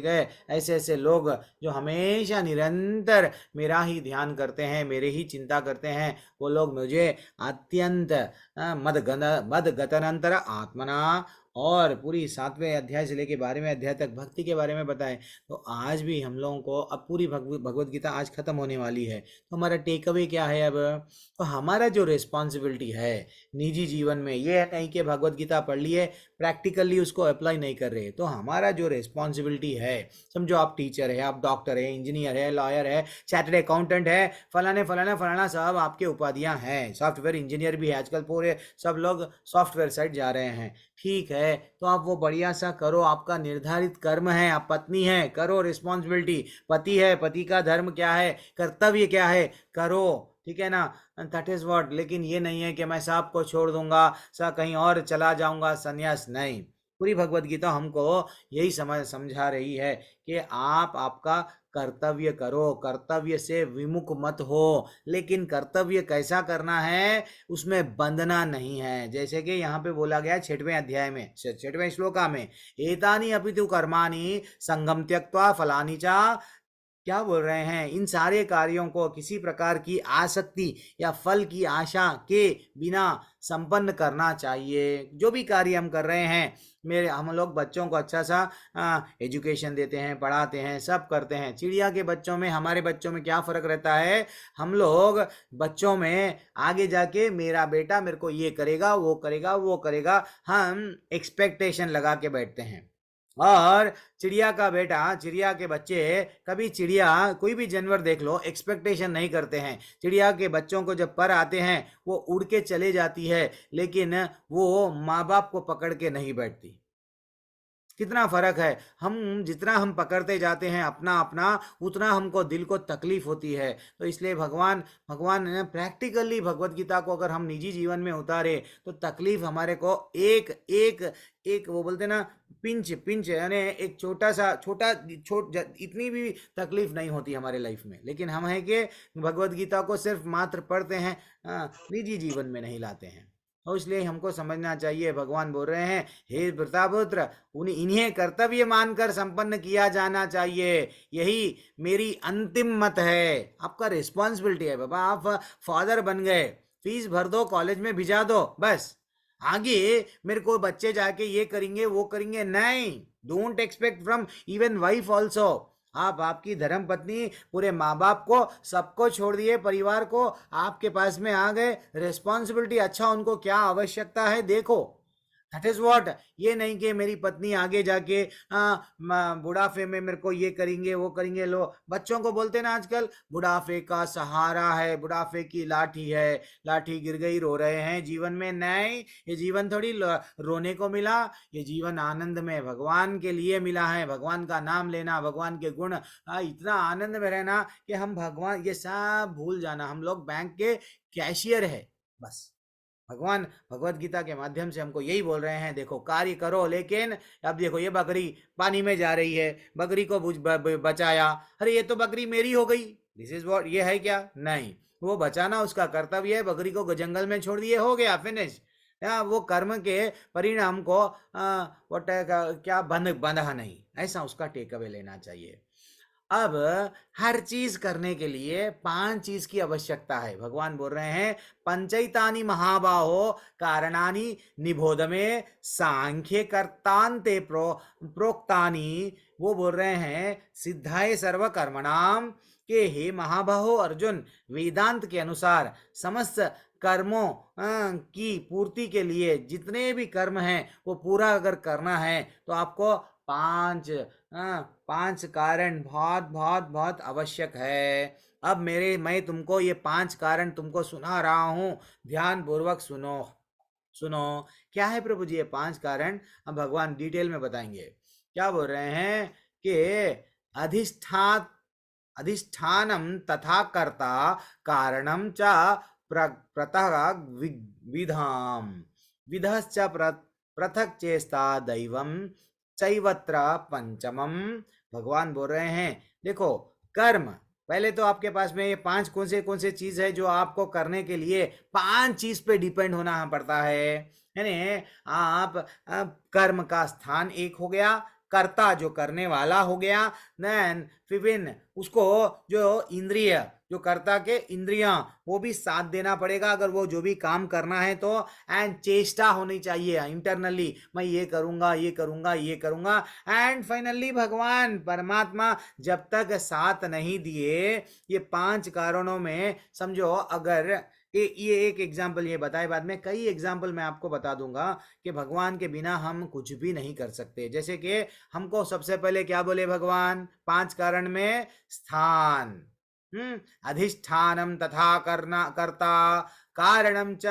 गए। ऐसे ऐसे लोग जो हमेशा निरंतर मेरा ही ध्यान करते हैं, मेरे ही चिंता करते हैं, वो लोग मुझे अत्यंत मदगतनंतर आत्मना, और पूरी 7वें अध्याय से लेके 12वें अध्याय तक भक्ति के बारे में बताएं। तो आज भी हम लोगों को, अब पूरी भगवत गीता आज खत्म होने वाली है, तो हमारा टेक अवे क्या है अब? तो हमारा जो रिस्पॉन्सिबिलिटी है निजी जीवन में, ये है नहीं कि भगवत गीता पढ़ लिए प्रैक्टिकली उसको अप्लाई नहीं कर रहे। तो हमारा जो रिस्पॉन्सिबिलिटी है, समझो आप टीचर है, आप डॉक्टर है, इंजीनियर है, लॉयर है, चार्टर्ड अकाउंटेंट है, फलाना सब आपके उपाधियां हैं। सॉफ्टवेयर इंजीनियर भी है, आजकल पूरे सब लोग सॉफ्टवेयर साइड जा रहे हैं। ठीक है, तो आप वो बढ़िया सा करो, आपका निर्धारित कर्म है। आप पत्नी है, करो रिस्पॉन्सिबिलिटी। पति है, पति का धर्म क्या है, कर्तव्य क्या है, करो। ठीक है ना, दैट इज व्हाट। लेकिन ये नहीं है कि मैं सब को छोड़ दूंगा, सब कहीं और चला जाऊंगा, संन्यास नहीं। पूरी भगवत गीता हमको यही समझा रही है कि आप आपका कर्तव्य करो, कर्तव्य से विमुख मत हो। लेकिन कर्तव्य कैसा करना है, उसमें बंधना नहीं है। जैसे कि यहाँ पे बोला गया 6वें अध्याय में, 6वें श्लोका में, एतानि अपितु कर्माणि संगम त्यक्त्वा फलानि च, क्या बोल रहे हैं, इन सारे कार्यों को किसी प्रकार की आसक्ति या फल की आशा के बिना संपन्न करना चाहिए। जो भी कार्य हम कर रहे हैं, हम लोग बच्चों को अच्छा सा एजुकेशन देते हैं, पढ़ाते हैं, सब करते हैं। चिड़िया के बच्चों में, हमारे बच्चों में क्या फ़र्क रहता है? हम लोग बच्चों में आगे जाके मेरा बेटा मेरे को ये करेगा, वो करेगा, वो करेगा, हम एक्सपेक्टेशन लगा के बैठते हैं। और चिड़िया का बेटा, चिड़िया के बच्चे कभी, चिड़िया कोई भी जानवर देख लो, एक्सपेक्टेशन नहीं करते हैं। चिड़िया के बच्चों को जब पर आते हैं वो उड़ के चले जाती है, लेकिन वो माँ बाप को पकड़ के नहीं बैठती। कितना फर्क है। हम जितना हम पकड़ते जाते हैं अपना अपना, उतना हमको दिल को तकलीफ होती है। तो इसलिए भगवान प्रैक्टिकली भगवत गीता को अगर हम निजी जीवन में उतारे तो तकलीफ हमारे को एक एक एक वो बोलते ना, पिंच यानी एक इतनी भी तकलीफ नहीं होती हमारे लाइफ में। लेकिन हम है कि भगवत गीता को सिर्फ मात्र पढ़ते हैं, निजी जीवन में नहीं लाते हैं। और इसलिए हमको समझना चाहिए, भगवान बोल रहे हैं, हे प्रतापुत्र, इन्हें कर्तव्य मानकर संपन्न किया जाना चाहिए। यही मेरी अंतिम मत है। आपका रिस्पॉन्सिबिलिटी है बाबा। आप फादर बन गए, फीस भर दो, कॉलेज में भिजा दो, बस। आगे मेरे को बच्चे जाके ये करेंगे, वो करेंगे, नहीं। Don't expect from even wife also. आप आपकी धर्म पत्नी, पूरे माँ बाप को, सबको छोड़ दिए, परिवार को, आपके पास में आ गए। रिस्पॉन्सिबिलिटी, अच्छा उनको क्या आवश्यकता है देखो। That is what. ये नहीं कि मेरी पत्नी आगे जाके बुढ़ापे में मेरे को ये करेंगे, वो करेंगे। लो, बच्चों को बोलते ना आजकल, बुढ़ापे का सहारा है, बुढ़ापे की लाठी है, लाठी गिर गई, रो रहे हैं। जीवन में नहीं, ये जीवन थोड़ी रोने को मिला, ये जीवन आनंद में भगवान के लिए मिला है। भगवान का नाम लेना, भगवान के गुण, इतना आनंद में रहना कि हम भगवान ये सब भूल जाना। हम लोग बैंक के कैशियर है बस। भगवान भगवत गीता के माध्यम से हमको यही बोल रहे हैं, देखो कार्य करो। लेकिन अब देखो, ये बकरी पानी में जा रही है, बकरी को बचाया, अरे ये तो बकरी मेरी हो गई, दिस इज व्हाट। ये है क्या? नहीं, वो बचाना उसका कर्तव्य है। बकरी को जंगल में छोड़ दिए, हो गया, फिनिश। वो कर्म के परिणाम को क्या बंधा नहीं, ऐसा उसका टेक अवे लेना चाहिए। अब हर चीज करने के लिए 5 चीज की आवश्यकता है। भगवान बोल रहे हैं, पंचैतानि महाबाहो कारणानि निबोध में सांख्य कर्तान्ते प्रोक्तानि। वो बोल रहे हैं, सिद्धाय सर्व कर्मणाम कि हे महाबाहो अर्जुन, वेदांत के अनुसार समस्त कर्मों की पूर्ति के लिए जितने भी कर्म हैं वो पूरा अगर करना है तो आपको पांच कारण बहुत बहुत बहुत आवश्यक है। अब मैं तुमको ये 5 कारण तुमको सुना रहा हूं, ध्यान पूर्वक सुनो। सुनो क्या है प्रभु जी ये 5 कारण? अब भगवान डिटेल में बताएंगे। क्या बोल रहे हैं कि अधिष्ठात अधिष्ठानम तथा कर्ता कारणम च प्रतः विधाम विधश्च पृथक चेष्टा दैवम चैवत्र पंचमम। भगवान बोल रहे हैं देखो, कर्म पहले तो आपके पास में ये 5 कौन से चीज है जो आपको करने के लिए 5 चीज पे डिपेंड होना पड़ता है। यानी आप कर्म का स्थान एक हो गया, कर्ता जो करने वाला हो गया, देन विभिन्न उसको जो इंद्रिय जो कर्ता के इंद्रियां वो भी साथ देना पड़ेगा अगर वो जो भी काम करना है तो। एंड चेष्टा होनी चाहिए इंटरनली, मैं ये करूंगा ये करूंगा ये करूंगा। एंड फाइनली भगवान परमात्मा जब तक साथ नहीं दिए ये 5 कारणों में, समझो अगर ये एक एग्जाम्पल ये बताए, बाद में कई एग्जाम्पल मैं आपको बता दूंगा कि भगवान के बिना हम कुछ भी नहीं कर सकते। जैसे कि हमको सबसे पहले क्या बोले भगवान 5 कारण में? स्थान, अधिष्ठानम तथा करना कर्ता कारणम च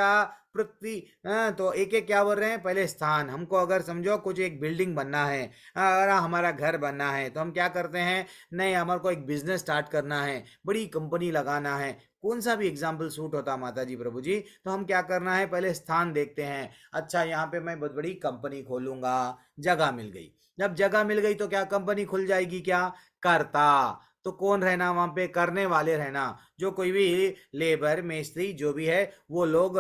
पृथ्वी। तो एक एक क्या बोल रहे हैं? पहले स्थान, हमको अगर समझो कुछ एक बिल्डिंग बनना है, अगर हमारा घर बनना है तो हम क्या करते हैं? नहीं, हमारे को एक बिजनेस स्टार्ट करना है, बड़ी कंपनी लगाना है, कौन सा भी एग्जाम्पल सूट होता माता जी प्रभु जी, तो हम क्या करना है? पहले स्थान देखते हैं। अच्छा यहाँ पे मैं बहुत बड़ी कंपनी खोलूंगा, जगह मिल गई। जब जगह मिल गई तो क्या कंपनी खुल जाएगी? क्या कर्ता, तो कौन रहना वहां पे? करने वाले रहना, जो कोई भी लेबर मिस्त्री जो भी है वो लोग,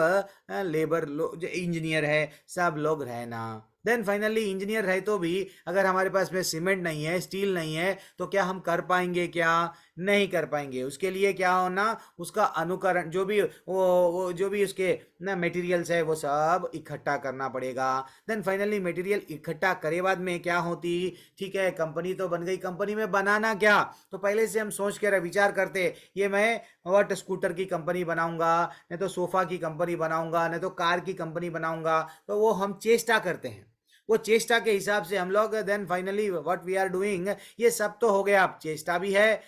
लेबर लोग जो इंजीनियर है सब लोग रहना। देन फाइनली इंजीनियर रहे तो भी अगर हमारे पास में सीमेंट नहीं है, स्टील नहीं है, तो क्या हम कर पाएंगे? क्या नहीं कर पाएंगे। उसके लिए क्या होना? उसका अनुकरण, जो भी वो जो भी उसके ना मटेरियल्स है वो सब इकट्ठा करना पड़ेगा। देन फाइनली मटेरियल इकट्ठा करे बाद में क्या होती? ठीक है, कंपनी तो बन गई, कंपनी में बनाना क्या? तो पहले से हम सोच के विचार करते, ये मैं वट स्कूटर की कंपनी बनाऊंगा, नहीं तो सोफा की कंपनी बनाऊंगा, नहीं तो कार की कंपनी बनाऊंगा। तो वो हम चेष्टा करते हैं, वो चेष्टा के हिसाब से हम लोग then finally what we are doing, ये सब तो हो गया। अब चेष्टा भी है,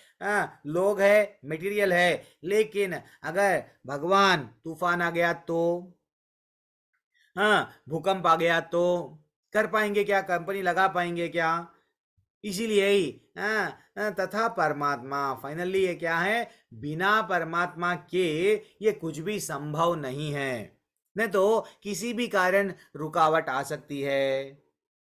लोग है, मटेरियल है, लेकिन अगर भगवान तूफान आ गया तो, भूकंप आ गया तो कर पाएंगे क्या? कंपनी लगा पाएंगे क्या? इसीलिए ही तथा परमात्मा, फाइनली ये क्या है? बिना परमात्मा के ये कुछ भी संभव नहीं है, नहीं तो किसी भी कारण रुकावट आ सकती है।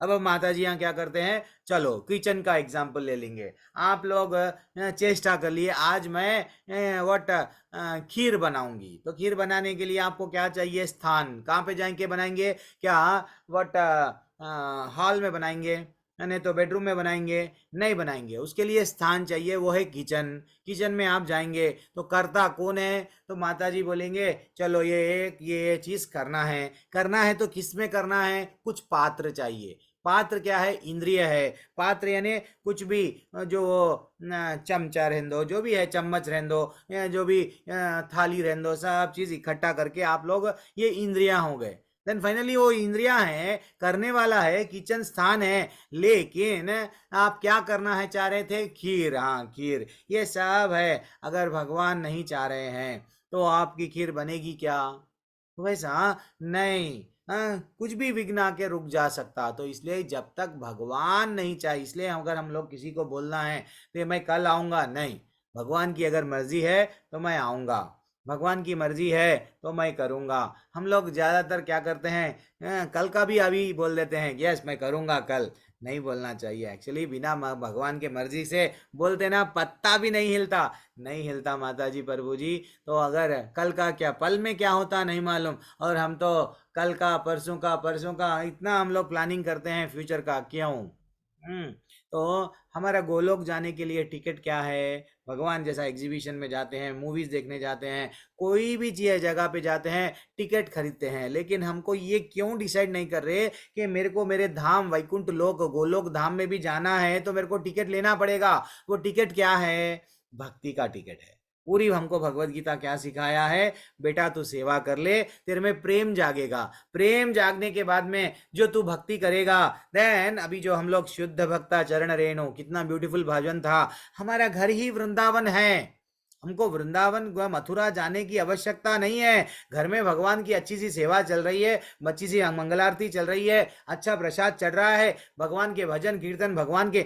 अब माता जी यहाँ क्या करते हैं? चलो किचन का एग्जाम्पल ले लेंगे। आप लोग चेष्टा कर लिए, आज मैं खीर बनाऊंगी, तो खीर बनाने के लिए आपको क्या चाहिए? स्थान। कहाँ पे जाएंगे बनाएंगे? क्या हॉल में बनाएंगे? नहीं तो बेडरूम में बनाएंगे? नहीं बनाएंगे, उसके लिए स्थान चाहिए, वो है किचन। किचन में आप जाएंगे तो कर्ता कौन है? तो माता जी बोलेंगे चलो ये चीज करना है। करना है तो किस में करना है? कुछ पात्र चाहिए। पात्र क्या है? इंद्रिय है। पात्र यानी कुछ भी, जो चमचा रहने दो, जो भी है, चम्मच रहने दो, या जो भी थाली रहने दो, सब चीज इकट्ठा करके आप लोग, ये इंद्रियां हो गए। देन फाइनली वो इंद्रियां हैं, करने वाला है, किचन स्थान है, लेकिन आप क्या करना है चाह रहे थे? खीर। हाँ खीर, ये सब है। अगर भगवान नहीं चाह रहे हैं तो आपकी खीर बनेगी क्या? वैसा नहीं, कुछ भी विघ्न आके रुक जा सकता। तो इसलिए जब तक भगवान नहीं चाहे, इसलिए अगर हम लोग किसी को बोलना है तो मैं कल आऊंगा, नहीं, भगवान की अगर मर्जी है तो मैं आऊंगा, भगवान की मर्जी है तो मैं करूंगा। हम लोग ज्यादातर क्या करते हैं? कल का भी अभी बोल देते हैं, यस मैं करूंगा कल। नहीं बोलना चाहिए एक्चुअली, बिना भगवान के मर्जी से बोलते ना पत्ता भी नहीं हिलता, नहीं हिलता माता जी प्रभु जी। तो अगर कल का क्या, पल में क्या होता नहीं मालूम, और हम तो कल का, परसों का इतना हम लोग प्लानिंग करते हैं फ्यूचर का, क्यों? तो हमारा गोलोक जाने के लिए टिकट क्या है? भगवान जैसा एग्जीबिशन में जाते हैं, मूवीज देखने जाते हैं, कोई भी चीज जगह पे जाते हैं, टिकट खरीदते हैं, लेकिन हमको ये क्यों डिसाइड नहीं कर रहे कि मेरे को मेरे धाम वैकुंठ लोक गोलोक धाम में भी जाना है तो मेरे को टिकट लेना पड़ेगा। वो टिकट क्या है? भक्ति का टिकट है। पूरी हमको भगवत गीता क्या सिखाया है, बेटा तू सेवा कर ले, तेरे में प्रेम जागेगा, प्रेम जागने के बाद में जो तू भक्ति करेगा, देन अभी जो हम लोग शुद्ध भक्ता चरण रेणु, कितना ब्यूटीफुल भजन था, हमारा घर ही वृंदावन है, हमको वृंदावन मथुरा जाने की आवश्यकता नहीं है। घर में भगवान की अच्छी सी सेवा चल रही है, अच्छी सी मंगलारती चल रही है, अच्छा प्रसाद चढ़ रहा है, भगवान के भजन कीर्तन, भगवान के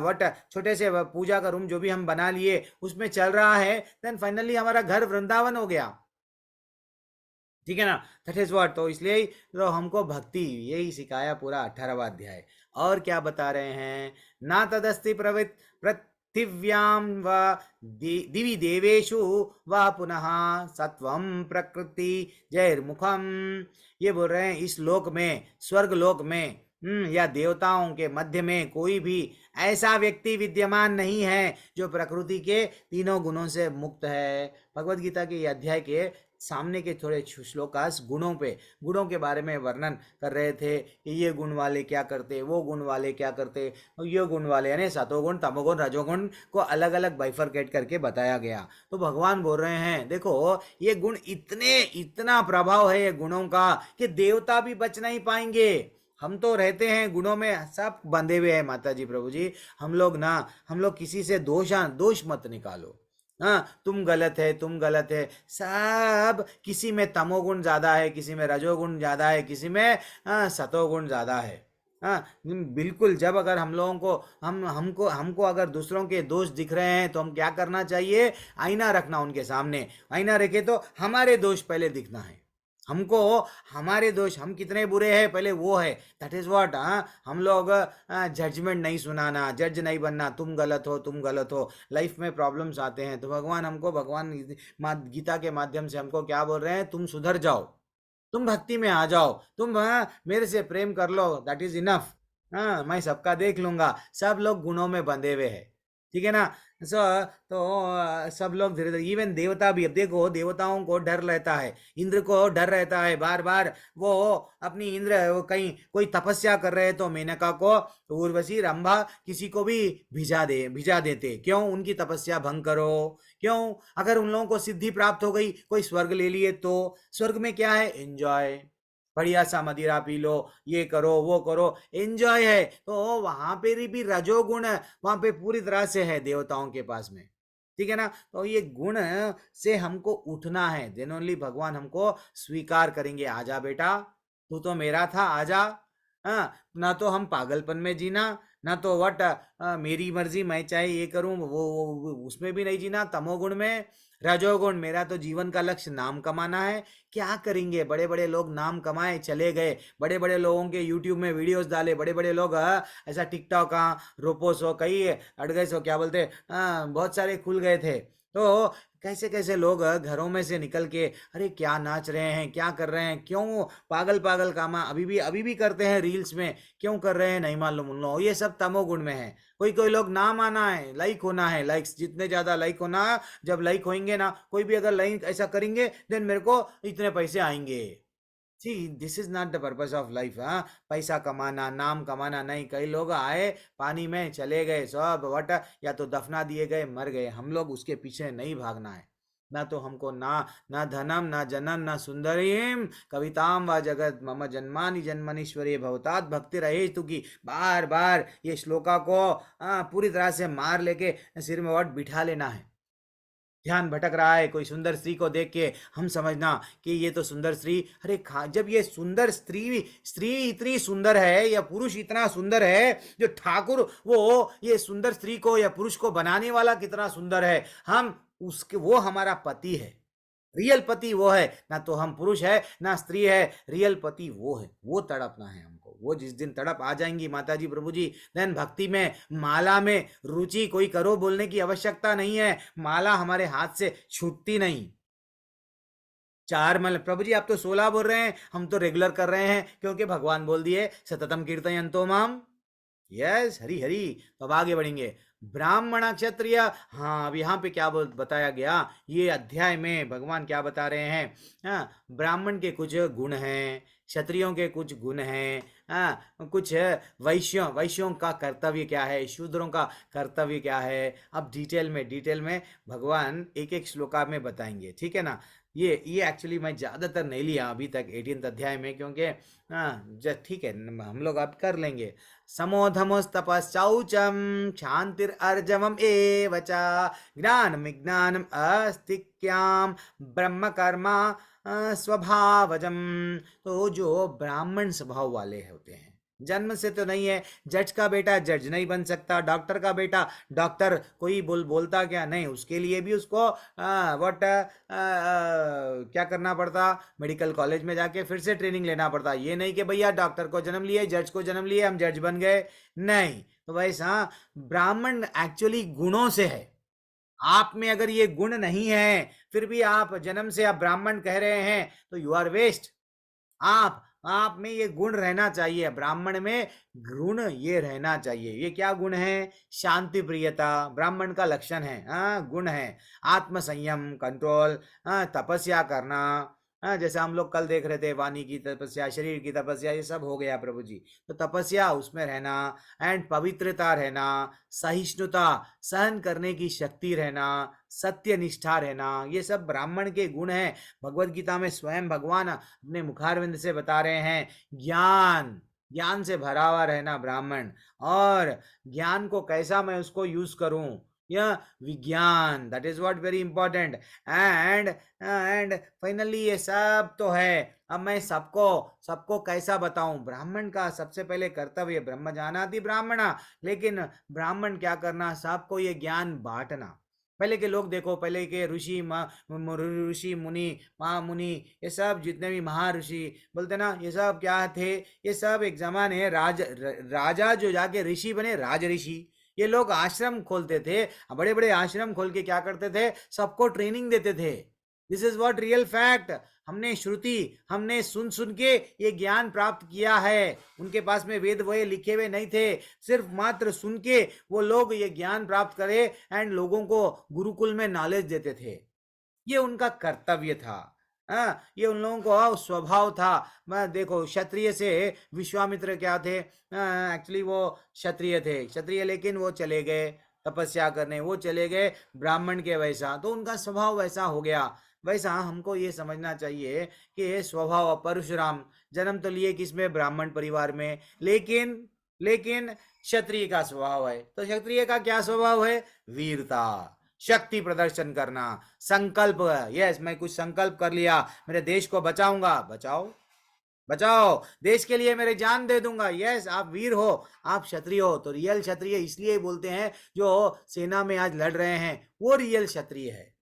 वट छोटे से पूजा का रूम जो भी हम बना लिए उसमें चल रहा है, देन फाइनली हमारा घर वृंदावन हो गया। ठीक है ना, दैट इज व्हाट। तो इसलिए तो हमको भक्ति यही सिखाया पूरा 18वां अध्याय। और क्या बता रहे हैं, ना तदस्ति पृथिव्यां व दिवि देवेषु व पुनः सत्वं प्रकृति जैर्मुखम। ये बोल रहे हैं इस लोक में, स्वर्ग लोक में या देवताओं के मध्य में कोई भी ऐसा व्यक्ति विद्यमान नहीं है जो प्रकृति के तीनों गुणों से मुक्त है। भगवत गीता के अध्याय के सामने के थोड़े श्लोकास गुणों के बारे में वर्णन कर रहे थे कि ये गुण वाले क्या करते, वो गुण वाले क्या करते, ये गुण वाले यानी सतोगुण तमोगुण रजोगुण को अलग अलग बाइफरकेट करके बताया गया। तो भगवान बोल रहे हैं देखो ये गुण इतना प्रभाव है ये गुणों का कि देवता भी बच नहीं पाएंगे। हम तो रहते हैं गुणों में, सब बंधे हुए हैं माता जी प्रभु जी। हम लोग किसी से दोष मत निकालो। हाँ, तुम गलत है, सब किसी में तमोगुण ज्यादा है, किसी में रजोगुण ज्यादा है, किसी में सतोगुण ज्यादा है। हाँ, बिल्कुल। जब अगर हम लोगों को हमको अगर दूसरों के दोष दिख रहे हैं तो हम क्या करना चाहिए, आईना रखना उनके सामने। आईना रखे तो हमारे दोष पहले दिखना है हमको, हमारे दोष, हम कितने बुरे हैं पहले वो है। That is what. हम लोग जजमेंट नहीं सुनाना, जज नहीं बनना, तुम गलत हो। लाइफ में प्रॉब्लम्स आते हैं तो भगवान गीता के माध्यम से हमको क्या बोल रहे हैं, तुम सुधर जाओ, तुम भक्ति में आ जाओ, तुम मेरे से प्रेम कर लो, दैट इज इनफ। मैं सबका देख लूंगा। सब लोग गुणों में बंधे हुए हैं, ठीक है ना। तो सब लोग धीरे धीरे, इवन देवता भी, अब देखो देवताओं को डर रहता है, इंद्र को डर रहता है, बार बार वो अपनी वो कहीं कोई तपस्या कर रहे तो मेनका को उर्वशी रंभा किसी को भी भिजा देते। क्यों? उनकी तपस्या भंग करो। क्यों? अगर उन लोगों को सिद्धि प्राप्त हो गई, कोई स्वर्ग ले लिए तो स्वर्ग में क्या है, एंजॉय, बढ़िया सा मदिरा पी लो, ये करो वो करो, एंजॉय है। तो वहां पे भी रजोगुण वहां पे पूरी तरह से है देवताओं के पास में, ठीक है ना। तो ये गुण से हमको उठना है, देन ओनली भगवान हमको स्वीकार करेंगे। आजा बेटा, तू तो मेरा था, आजा। ना तो हम पागलपन में जीना, ना तो मेरी मर्जी, मैं चाहे ये करूं वो उसमें भी नहीं जीना। तमोगुण में, रजोगुण, मेरा तो जीवन का लक्ष्य नाम कमाना है। क्या करेंगे, बड़े बड़े लोग नाम कमाए चले गए, बड़े बड़े लोगों के यूट्यूब में वीडियोस डाले, बड़े बड़े लोग ऐसा टिकटॉक रोपोस हो, कई अड़गस हो, क्या बोलते, बहुत सारे खुल गए थे। तो कैसे कैसे लोग घरों में से निकल के अरे क्या नाच रहे हैं, क्या कर रहे हैं, क्यों पागल कामा अभी भी करते हैं रील्स में, क्यों कर रहे हैं नहीं मालूम उन लोगों। ये सब तमोगुण में है। कोई लोग नाम आना है, लाइक होना है, लाइक्स जितने ज्यादा लाइक होना, जब लाइक होंगे ना, कोई भी अगर लाइक ऐसा करेंगे देन मेरे को इतने पैसे आएंगे। See this is not the purpose of life. पैसा कमाना, नाम कमाना नहीं। कई लोग आए, पानी में चले गए, सब या तो दफना दिए गए, मर गए। हम लोग उसके पीछे नहीं भागना है। ना तो हमको ना धनम ना जनम ना सुंदरीम कविताम व जगत मम जन्मानि जन्मनीश्वरी भवतात भक्ति रहे तु की। बार बार ये श्लोका को पूरी तरह से मार लेके सिर में बिठा लेना है। ध्यान भटक रहा है, कोई सुंदर स्त्री को देख के हम समझना कि ये तो सुंदर स्त्री, अरे जब ये सुंदर स्त्री इतनी सुंदर है या पुरुष इतना सुंदर है, जो ठाकुर वो ये सुंदर स्त्री को या पुरुष को बनाने वाला कितना सुंदर है, वो हमारा पति है, रियल पति वो है। ना तो हम पुरुष है ना स्त्री है, रियल पति वो है। वो तड़पना है हमको। वो जिस दिन तड़प आ जाएंगी माता जी प्रभु जी, देन भक्ति में, माला में रुचि कोई करो बोलने की आवश्यकता नहीं है। माला हमारे हाथ से छूटती नहीं। 4 माला प्रभु जी आप तो 16 बोल रहे हैं, हम तो रेगुलर कर रहे हैं क्योंकि भगवान बोल दिए सततम कीर्तयन्तो माम। यस, हरी हरी। तो अब आगे बढ़ेंगे। ब्राह्मण क्षत्रिय, हाँ अब यहाँ पे क्या बताया गया, ये अध्याय में भगवान क्या बता रहे हैं। ब्राह्मण के कुछ गुण हैं, क्षत्रियों के कुछ गुण हैं, कुछ वैश्यों का कर्तव्य क्या है, शूद्रों का कर्तव्य क्या है, अब डिटेल में भगवान एक एक श्लोका में बताएंगे, ठीक है ना। ये एक्चुअली मैं ज़्यादातर नहीं लिया अभी तक 18th अध्याय में, क्योंकि ठीक है हम लोग अब कर लेंगे। समोधमस्तपश्चौचम शांतिर्जवम एव च ज्ञानम विज्ञानम अस्तिक्याम ब्रह्म कर्मा स्वभावजम। तो जो ब्राह्मण स्वभाव वाले होते हैं, जन्म से तो नहीं है, जज का बेटा जज नहीं बन सकता, डॉक्टर का बेटा डॉक्टर कोई बोलता क्या नहीं, उसके लिए भी उसको क्या करना पड़ता, मेडिकल कॉलेज में जाके फिर से ट्रेनिंग लेना पड़ता। ये नहीं कि भैया डॉक्टर को जन्म लिए, जज को जन्म लिए, हम जज बन गए, नहीं। तो वैसा ब्राह्मण एक्चुअली गुणों से है। आप में अगर ये गुण नहीं है, फिर भी आप जन्म से आप ब्राह्मण कह रहे हैं, तो यू आर वेस्ट। आप में ये गुण रहना चाहिए, ब्राह्मण में गुण ये रहना चाहिए। ये क्या गुण है? शांति प्रियता ब्राह्मण का लक्षण है, गुण है। आत्म संयम, कंट्रोल, तपस्या करना, जैसे हम लोग कल देख रहे थे, वाणी की तपस्या, शरीर की तपस्या, ये सब हो गया प्रभु जी। तो तपस्या उसमें रहना, एंड पवित्रता रहना, सहिष्णुता, सहन करने की शक्ति रहना, सत्य निष्ठा रहना, ये सब ब्राह्मण के गुण हैं। भगवत गीता में स्वयं भगवान अपने मुखारविंद से बता रहे हैं, ज्ञान से भरा हुआ रहना ब्राह्मण, और ज्ञान को कैसा मैं उसको यूज करूं, यह विज्ञान, that is what very important. And finally ये सब तो है। अब मैं सबको कैसा बताऊं? ब्राह्मण का सबसे पहले कर्तव्य ब्रह्म जानाति ब्राह्मणा, लेकिन ब्राह्मण क्या करना? सबको ये ज्ञान बांटना। पहले के लोग देखो, पहले के ऋषि मुनि, महामुनि, ये सब जितने भी महर्षि बोलते ना, ये सब क्या थे? ये सब एक जमाने राजा जो जाके ऋषि बने, राज ऋषि, ये लोग आश्रम खोलते थे, बड़े बड़े आश्रम खोल के क्या करते थे? सबको ट्रेनिंग देते थे। This is what real fact. हमने सुन के ये ज्ञान प्राप्त किया है। उनके पास में वेद वह लिखे हुए नहीं थे, सिर्फ मात्र सुन के वो लोग ये ज्ञान प्राप्त करे एंड लोगों को गुरुकुल में नॉलेज देते थे। ये उनका कर्तव्य था। ये उन लोगों को स्वभाव था। मैं देखो, क्षत्रिय से विश्वामित्र क्या थे? एक्चुअली वो क्षत्रिय थे, क्षत्रिय, लेकिन वो चले गए तपस्या करने, वो चले गए ब्राह्मण के वैसा, तो उनका स्वभाव वैसा हो गया। वैसा हमको ये समझना चाहिए कि ये स्वभाव, परशुराम जन्म तो लिए किसमें? ब्राह्मण परिवार में, लेकिन क्षत्रिय का स्वभाव है। तो क्षत्रिय का क्या स्वभाव है? वीरता, शक्ति प्रदर्शन करना, संकल्प। यस, मैं कुछ संकल्प कर लिया, मेरे देश को बचाऊंगा, बचाओ, देश के लिए मेरे जान दे दूंगा। यस, आप वीर हो, आप क्षत्रिय हो। तो रियल क्षत्रिय इसलिए बोलते हैं, जो सेना में आज लड़ रहे हैं, वो रियल क्षत्रिय है।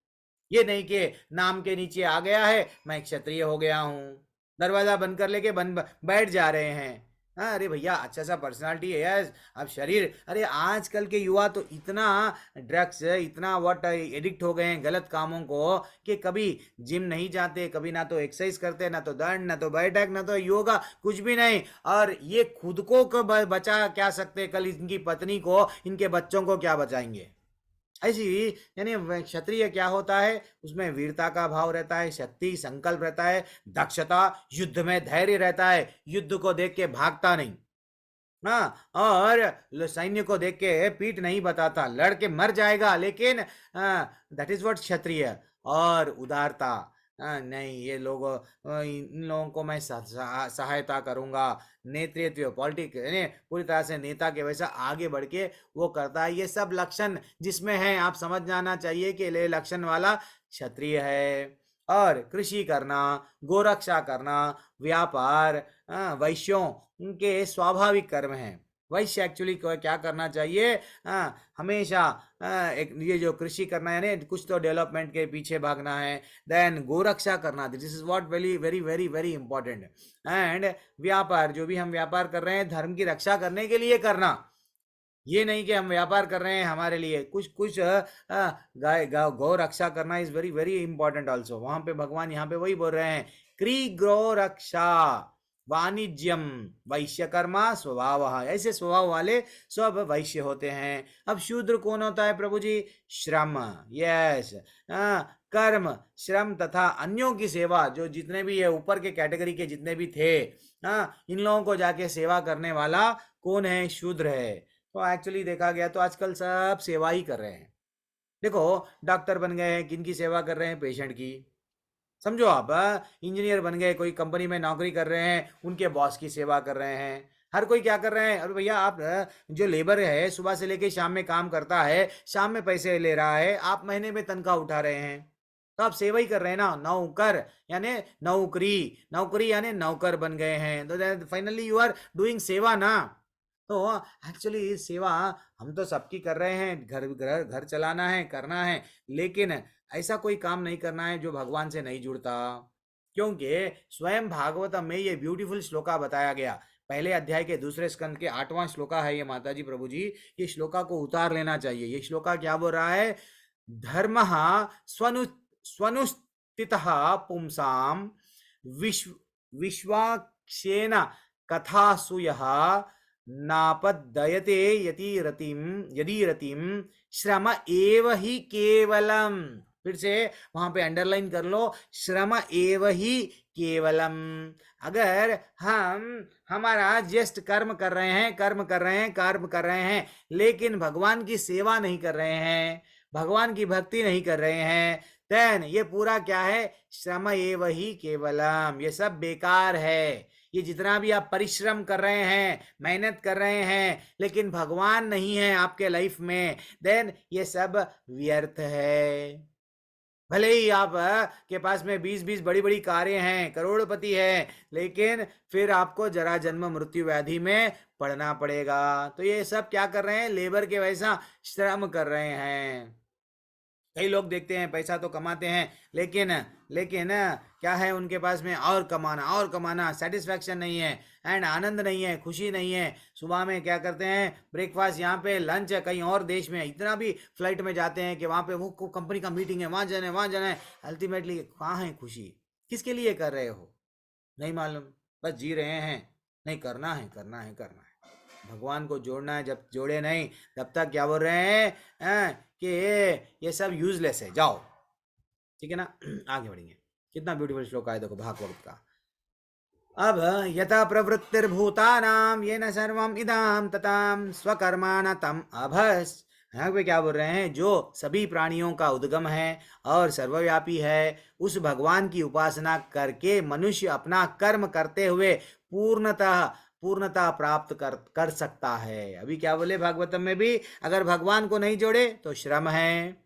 ये नहीं कि नाम के नीचे आ गया है, मैं क्षत्रिय हो गया हूं, दरवाजा बंद कर लेके बैठ जा रहे हैं। अरे भैया, अच्छा सा पर्सनालिटी है यार, अब शरीर, अरे आजकल के युवा तो इतना ड्रग्स, इतना व्हाट एडिक्ट हो गए हैं गलत कामों को, कि कभी जिम नहीं जाते, कभी ना तो एक्सरसाइज करते, ना तो दंड, ना तो बैठक, ना तो योगा, कुछ भी नहीं। और ये खुद को बचा क्या सकते, कल इनकी पत्नी को, इनके बच्चों को क्या बचाएंगे? ऐसी, यानी क्षत्रिय क्या होता है? उसमें वीरता का भाव रहता है, शक्ति, संकल्प रहता है, दक्षता, युद्ध में धैर्य रहता है, युद्ध को देख के भागता नहीं, और सैन्य को देख के पीठ नहीं बताता, लड़ के मर जाएगा, लेकिन दैट इज व्हाट क्षत्रिय। और उदारता, नहीं, ये लोग, इन लोगों को मैं सहायता करूंगा, नेतृत्व, पॉलिटिक्स, पूरी तरह से नेता के वैसा आगे बढ़ के वो करता है। ये सब लक्षण जिसमें है, आप समझ जाना चाहिए कि ये लक्षण वाला क्षत्रिय है। और कृषि करना, गोरक्षा करना, व्यापार, वैश्यों उनके स्वाभाविक कर्म हैं। वैश्य एक्चुअली क्या करना चाहिए? हमेशा एक ये जो कृषि करना है ना, कुछ तो डेवलपमेंट के पीछे भागना है। देन गोरक्षा करना, this is what very very very very important. And व्यापार, जो भी हम व्यापार कर रहे हैं, धर्म की रक्षा करने के लिए करना। ये नहीं कि हम व्यापार कर रहे हैं हमारे लिए, कुछ गाय गौ रक्षा करना is very very important also. वहां पे भगवान यहाँ पे वही बोल रहे हैं, क्री गौ रक्षा, वाणिज्यम वैश्यकर्मा स्वभाव, ऐसे स्वभाव वाले सब वैश्य होते हैं। अब शूद्र कौन होता है प्रभु जी? श्रम, यस, कर्म, श्रम तथा अन्यों की सेवा, जो जितने भी ये ऊपर के कैटेगरी के जितने भी थे, इन लोगों को जाके सेवा करने वाला कौन है? शूद्र है। तो एक्चुअली देखा गया तो आजकल सब सेवा ही कर रहे हैं। देखो डॉक्टर बन गए हैं, किनकी सेवा कर रहे हैं? पेशेंट की। समझो आप, इंजीनियर बन गए, कोई कंपनी में नौकरी कर रहे हैं, उनके बॉस की सेवा कर रहे हैं। हर कोई क्या कर रहे हैं? अरे भैया आप जो लेबर है सुबह से लेके शाम में काम करता है, शाम में पैसे ले रहा है, आप महीने में तनख्वाह उठा रहे हैं, तो आप सेवा ही कर रहे हैं ना। नौकर यानी नौकरी, नौकरी यानी नौकर बन गए हैं, तो फाइनली यू आर डूइंग सेवा ना। तो एक्चुअली सेवा हम तो सबकी कर रहे हैं, घर घर घर चलाना है, करना है, लेकिन ऐसा कोई काम नहीं करना है जो भगवान से नहीं जुड़ता। क्योंकि स्वयं भागवतम में ये ब्यूटीफुल श्लोका बताया गया। पहले अध्याय के दूसरे स्कंद के 8वां श्लोका है ये माताजी प्रभु जी, ये श्लोका को उतार लेना चाहिए। ये श्लोका क्या बोल रहा है? धर्म स्वनुस्थितः पुंसाम विश्वाक्षेन कथासूयः नापद्यते यदि रतिम श्रम एव ही केवलम। फिर से वहां पे अंडरलाइन कर लो, श्रम एव ही केवलम। अगर हम हमारा जस्ट कर्म कर रहे हैं, लेकिन भगवान की सेवा नहीं कर रहे हैं, भगवान की भक्ति नहीं कर रहे हैं, देन ये पूरा क्या है? श्रम एव ही केवलम। ये सब बेकार है। ये जितना भी आप परिश्रम कर रहे हैं, मेहनत कर रहे हैं, लेकिन भगवान नहीं है आपके लाइफ में, देन ये सब व्यर्थ है। भले ही आप के पास में 20-20 बड़ी बड़ी कारें हैं, करोड़पति है, लेकिन फिर आपको जरा जन्म मृत्यु व्याधि में पड़ना पड़ेगा। तो ये सब क्या कर रहे हैं? लेबर के वैसा श्रम कर रहे हैं। कई लोग देखते हैं पैसा तो कमाते हैं, लेकिन क्या है उनके पास में? और कमाना, सेटिस्फैक्शन नहीं है, एंड आनंद नहीं है, खुशी नहीं है। सुबह में क्या करते हैं? ब्रेकफास्ट यहाँ पे, लंच कहीं और देश में, इतना भी फ्लाइट में जाते हैं कि वहाँ पे वो कंपनी का मीटिंग है, वहाँ जाना है। अल्टीमेटली कहाँ है खुशी? किसके लिए कर रहे हो? नहीं मालूम, बस जी रहे हैं। नहीं, करना है। भगवान को जोड़ना है, जब जोड़े नहीं तब तक क्या बोल रहे हैं? कि ये सब यूजलेस है, जाओ। ठीक है ना? आगे बढ़ेंगे। कितना ब्यूटीफुल श्लोक है देखो भागवत का। अब यथा प्रवृत्तिर्भूतानां येन सर्वम इदं ततां स्वकर्माण तम अभस्। यहाँ पे क्या बोल रहे हैं? जो सभी प्राणियों का उद्गम है और सर्वव्यापी है, उस भगवान की उपासना करके मनुष्य अपना कर्म करते हुए पूर्णता प्राप्त कर सकता है। अभी क्या बोले भागवतम में भी? अगर भगवान को नहीं जोड़े तो श्रम है,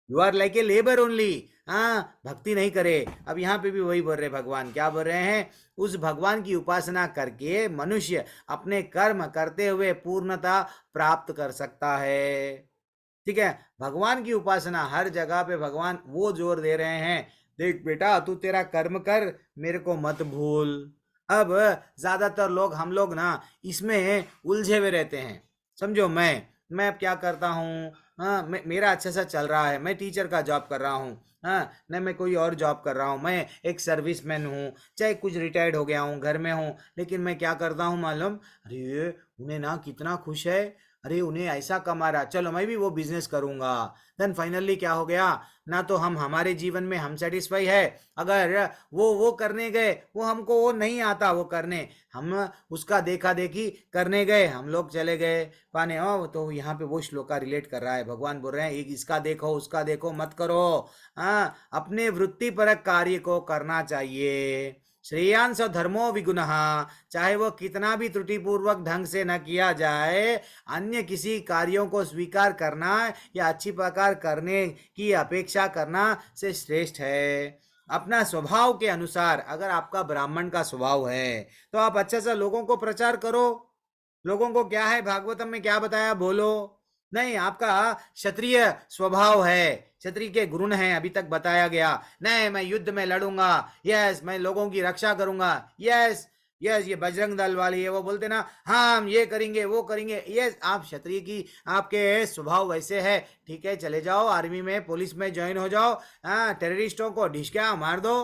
you are like a labour only. भक्ति नहीं करे। अब यहाँ पे भी वही बोल रहे भगवान, क्या बोल रहे हैं? उस भगवान की उपासना करके मनुष्य अपने कर्म करते हुए पूर्णता प्राप्त कर सकता है। ठीक है? भगवान की उपासना हर जगह पे भगवान वो जोर दे रहे हैं, देख बेटा तू तेरा कर्म कर, मेरे को मत भूल। अब ज्यादातर लोग, हम लोग ना इसमें उलझे हुए रहते हैं। समझो मैं अब क्या करता हूँ, मेरा अच्छा सा चल रहा है, मैं टीचर का जॉब कर रहा हूँ, नहीं मैं कोई और जॉब कर रहा हूँ, मैं एक सर्विसमैन हूँ, चाहे कुछ रिटायर्ड हो गया हूँ, घर में हूँ, लेकिन मैं क्या करता हूँ मालूम? अरे उन्हें ना कितना खुश है, अरे उन्हें ऐसा कमा रहा, चलो मैं भी वो बिजनेस करूंगा। देन फाइनली क्या हो गया? ना तो हम हमारे जीवन में हम सेटिस्फाई है, अगर वो करने गए, वो हमको वो नहीं आता वो करने, हम उसका देखा देखी करने गए, हम लोग चले गए पाने। तो यहाँ पे वो श्लोका रिलेट कर रहा है, भगवान बोल रहे हैं एक इसका देखो उसका देखो मत करो। अपने वृत्तिपरक कार्य को करना चाहिए। श्रेयांश धर्मो विगुणः, चाहे वो कितना भी त्रुटिपूर्वक ढंग से न किया जाए, अन्य किसी कार्यों को स्वीकार करना या अच्छी प्रकार करने की अपेक्षा करना से श्रेष्ठ है। अपना स्वभाव के अनुसार, अगर आपका ब्राह्मण का स्वभाव है तो आप अच्छा सा लोगों को प्रचार करो। लोगों को क्या है, भागवतम में क्या बताया बोलो। नहीं, आपका क्षत्रिय स्वभाव है, क्षत्रिय के गुण हैं, अभी तक बताया गया। नहीं मैं युद्ध में लड़ूंगा, यस मैं लोगों की रक्षा करूंगा, यस यस ये बजरंग दल वाली है, वो बोलते ना हाँ हम ये करेंगे वो करेंगे, यस आप क्षत्रिय की, आपके स्वभाव वैसे है, ठीक है चले जाओ आर्मी में पुलिस में ज्वाइन हो जाओ, टेररिस्टों को ढिसका मार दो।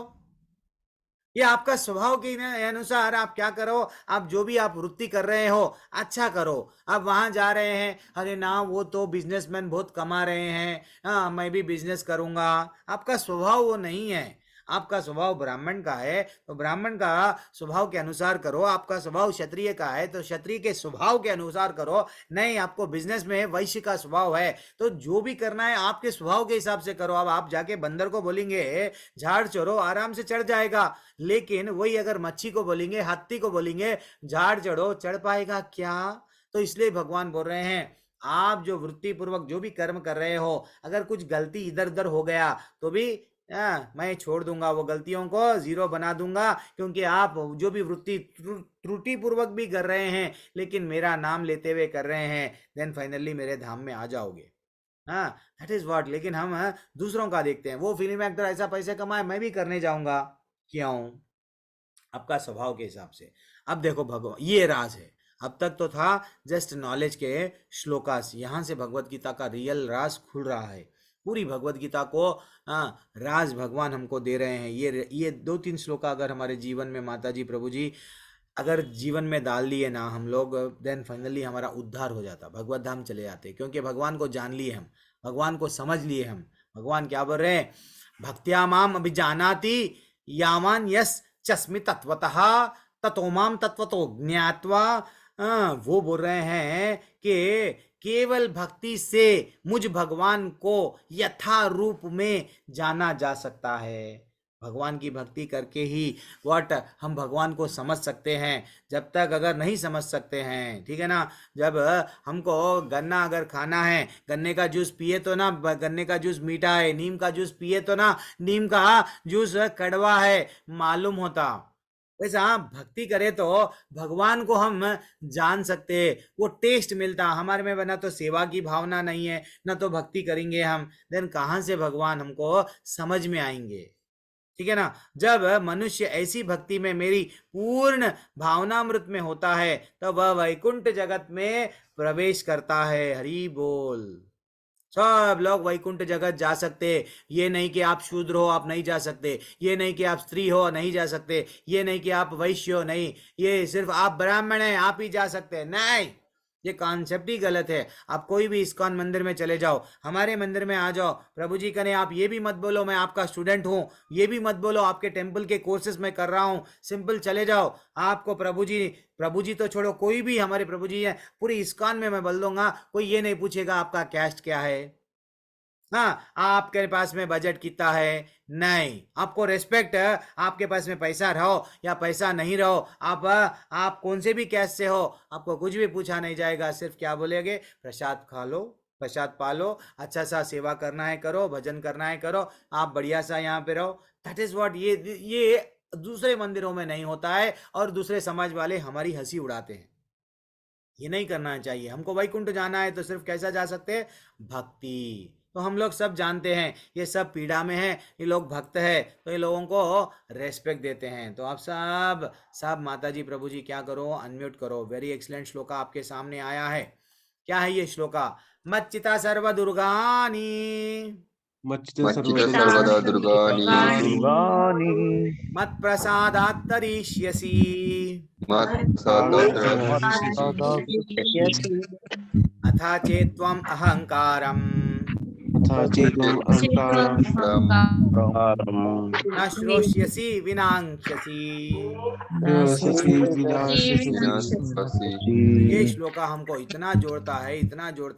ये आपका स्वभाव के अनुसार आप क्या करो, आप जो भी आप वृत्ति कर रहे हो अच्छा करो। आप वहां जा रहे हैं, अरे ना वो तो बिजनेसमैन बहुत कमा रहे हैं, हाँ मैं भी बिजनेस करूंगा, आपका स्वभाव वो नहीं है। आपका स्वभाव ब्राह्मण का है तो ब्राह्मण का स्वभाव के अनुसार करो, आपका स्वभाव क्षत्रिय का है तो क्षत्रिय के स्वभाव के अनुसार करो। नहीं, आपको बिजनेस में वैश्य का स्वभाव है तो जो भी करना है आपके स्वभाव के हिसाब से करो। अब आप जाके बंदर को बोलेंगे झाड़ चढ़ो, आराम से चढ़ जाएगा, लेकिन वही अगर मच्छी को बोलेंगे, हाथी को बोलेंगे झाड़ चढ़ो, चढ़ पाएगा क्या? तो इसलिए भगवान बोल रहे हैं आप जो वृत्ति पूर्वक जो भी कर्म कर रहे हो, अगर कुछ गलती इधर उधर हो गया तो भी मैं छोड़ दूंगा, वो गलतियों को जीरो बना दूंगा, क्योंकि आप जो भी वृत्ति त्रुटि पूर्वक भी कर रहे हैं लेकिन मेरा नाम लेते हुए कर रहे हैं, देन फाइनली मेरे धाम में आ जाओगे। हाँ, दैट इज व्हाट। लेकिन हम दूसरों का देखते हैं, वो फिल्म एक्टर ऐसा पैसे कमाए मैं भी करने जाऊंगा, क्यों? आपका स्वभाव के हिसाब से। अब देखो भगवान, ये राज है। अब तक तो था जस्ट नॉलेज के श्लोकास, यहाँ से भगवत गीता का रियल राज खुल रहा है। पूरी भगवत गीता को राज भगवान हमको दे रहे हैं। ये 2-3 श्लोका अगर हमारे जीवन में माता जी प्रभु जी अगर जीवन में डाल दिए ना हम लोग, देन फाइनली हमारा उद्धार हो जाता, भगवत धाम चले जाते, क्योंकि भगवान को जान लिए हम, भगवान को समझ लिए हम। भगवान क्या बोल रहे हैं? भक्त्या माम अभिजानाति यावान यस चस्मि तत्वतः ततो माम तत्वतो ज्ञात्वा। वो बोल रहे हैं कि केवल भक्ति से मुझ भगवान को यथा रूप में जाना जा सकता है। भगवान की भक्ति करके ही व्हाट हम भगवान को समझ सकते हैं। जब तक अगर नहीं समझ सकते हैं, ठीक है ना, जब हमको गन्ना अगर खाना है, गन्ने का जूस पिए तो ना गन्ने का जूस मीठा है, नीम का जूस पिए तो ना नीम का जूस कड़वा है मालूम होता। वैसा भक्ति करे तो भगवान को हम जान सकते, वो टेस्ट मिलता हमारे में। बना तो सेवा की भावना नहीं है, ना तो भक्ति करेंगे हम, देन कहाँ से भगवान हमको समझ में आएंगे? ठीक है ना। जब मनुष्य ऐसी भक्ति में मेरी पूर्ण भावनामृत में होता है तो वह वैकुंठ जगत में प्रवेश करता है। हरि बोल। सब लोग वैकुंठ जगत जा सकते। ये नहीं कि आप शूद्र हो आप नहीं जा सकते, ये नहीं कि आप स्त्री हो नहीं जा सकते, ये नहीं कि आप वैश्य हो, नहीं, ये सिर्फ आप ब्राह्मण हैं आप ही जा सकते हैं। नहीं, ये कॉन्सेप्ट ही गलत है। आप कोई भी इस्कॉन मंदिर में चले जाओ, हमारे मंदिर में आ जाओ, प्रभु जी करें आप ये भी मत बोलो मैं आपका स्टूडेंट हूँ, ये भी मत बोलो आपके टेम्पल के कोर्सेज में कर रहा हूँ, सिंपल चले जाओ। आपको प्रभु जी तो छोड़ो, कोई भी हमारे प्रभु जी है पूरी इस्कॉन में मैं बोल दूंगा, कोई ये नहीं पूछेगा आपका कैस्ट क्या है, हाँ आपके पास में बजट कितना है, नहीं, आपको रेस्पेक्ट, आपके पास में पैसा रहो या पैसा नहीं रहो, आप कौन से भी कैस्ट से हो, आपको कुछ भी पूछा नहीं जाएगा। सिर्फ क्या बोलेंगे? प्रसाद खा लो, प्रसाद पालो, अच्छा सा सेवा करना है करो, भजन करना है करो, आप बढ़िया सा यहाँ पे रहो। That is what. ये दूसरे मंदिरों में नहीं होता है और दूसरे समाज वाले हमारी हंसी उड़ाते हैं। ये नहीं करना चाहिए। हमको वैकुंठ जाना है तो सिर्फ कैसा जा सकते हैं? भक्ति। तो हम लोग सब जानते हैं ये सब पीड़ा में है, ये लोग भक्त है तो ये लोगों को रेस्पेक्ट देते हैं। तो आप सब माता जी प्रभु जी क्या करो, अनम्यूट करो। वेरी एक्सीलेंट श्लोका आपके सामने आया है। क्या है ये श्लोका? मच्चिता सर्व दुर्गानी मच्चिते सर्वदा दुर्गानि मत प्रसादात् तरिष्यसि अथा चेत्त्वम् अहंकारम् न श्रोष्यसि विनांक्ष्यसि। ये श्लोका हमको इतना जोड़ता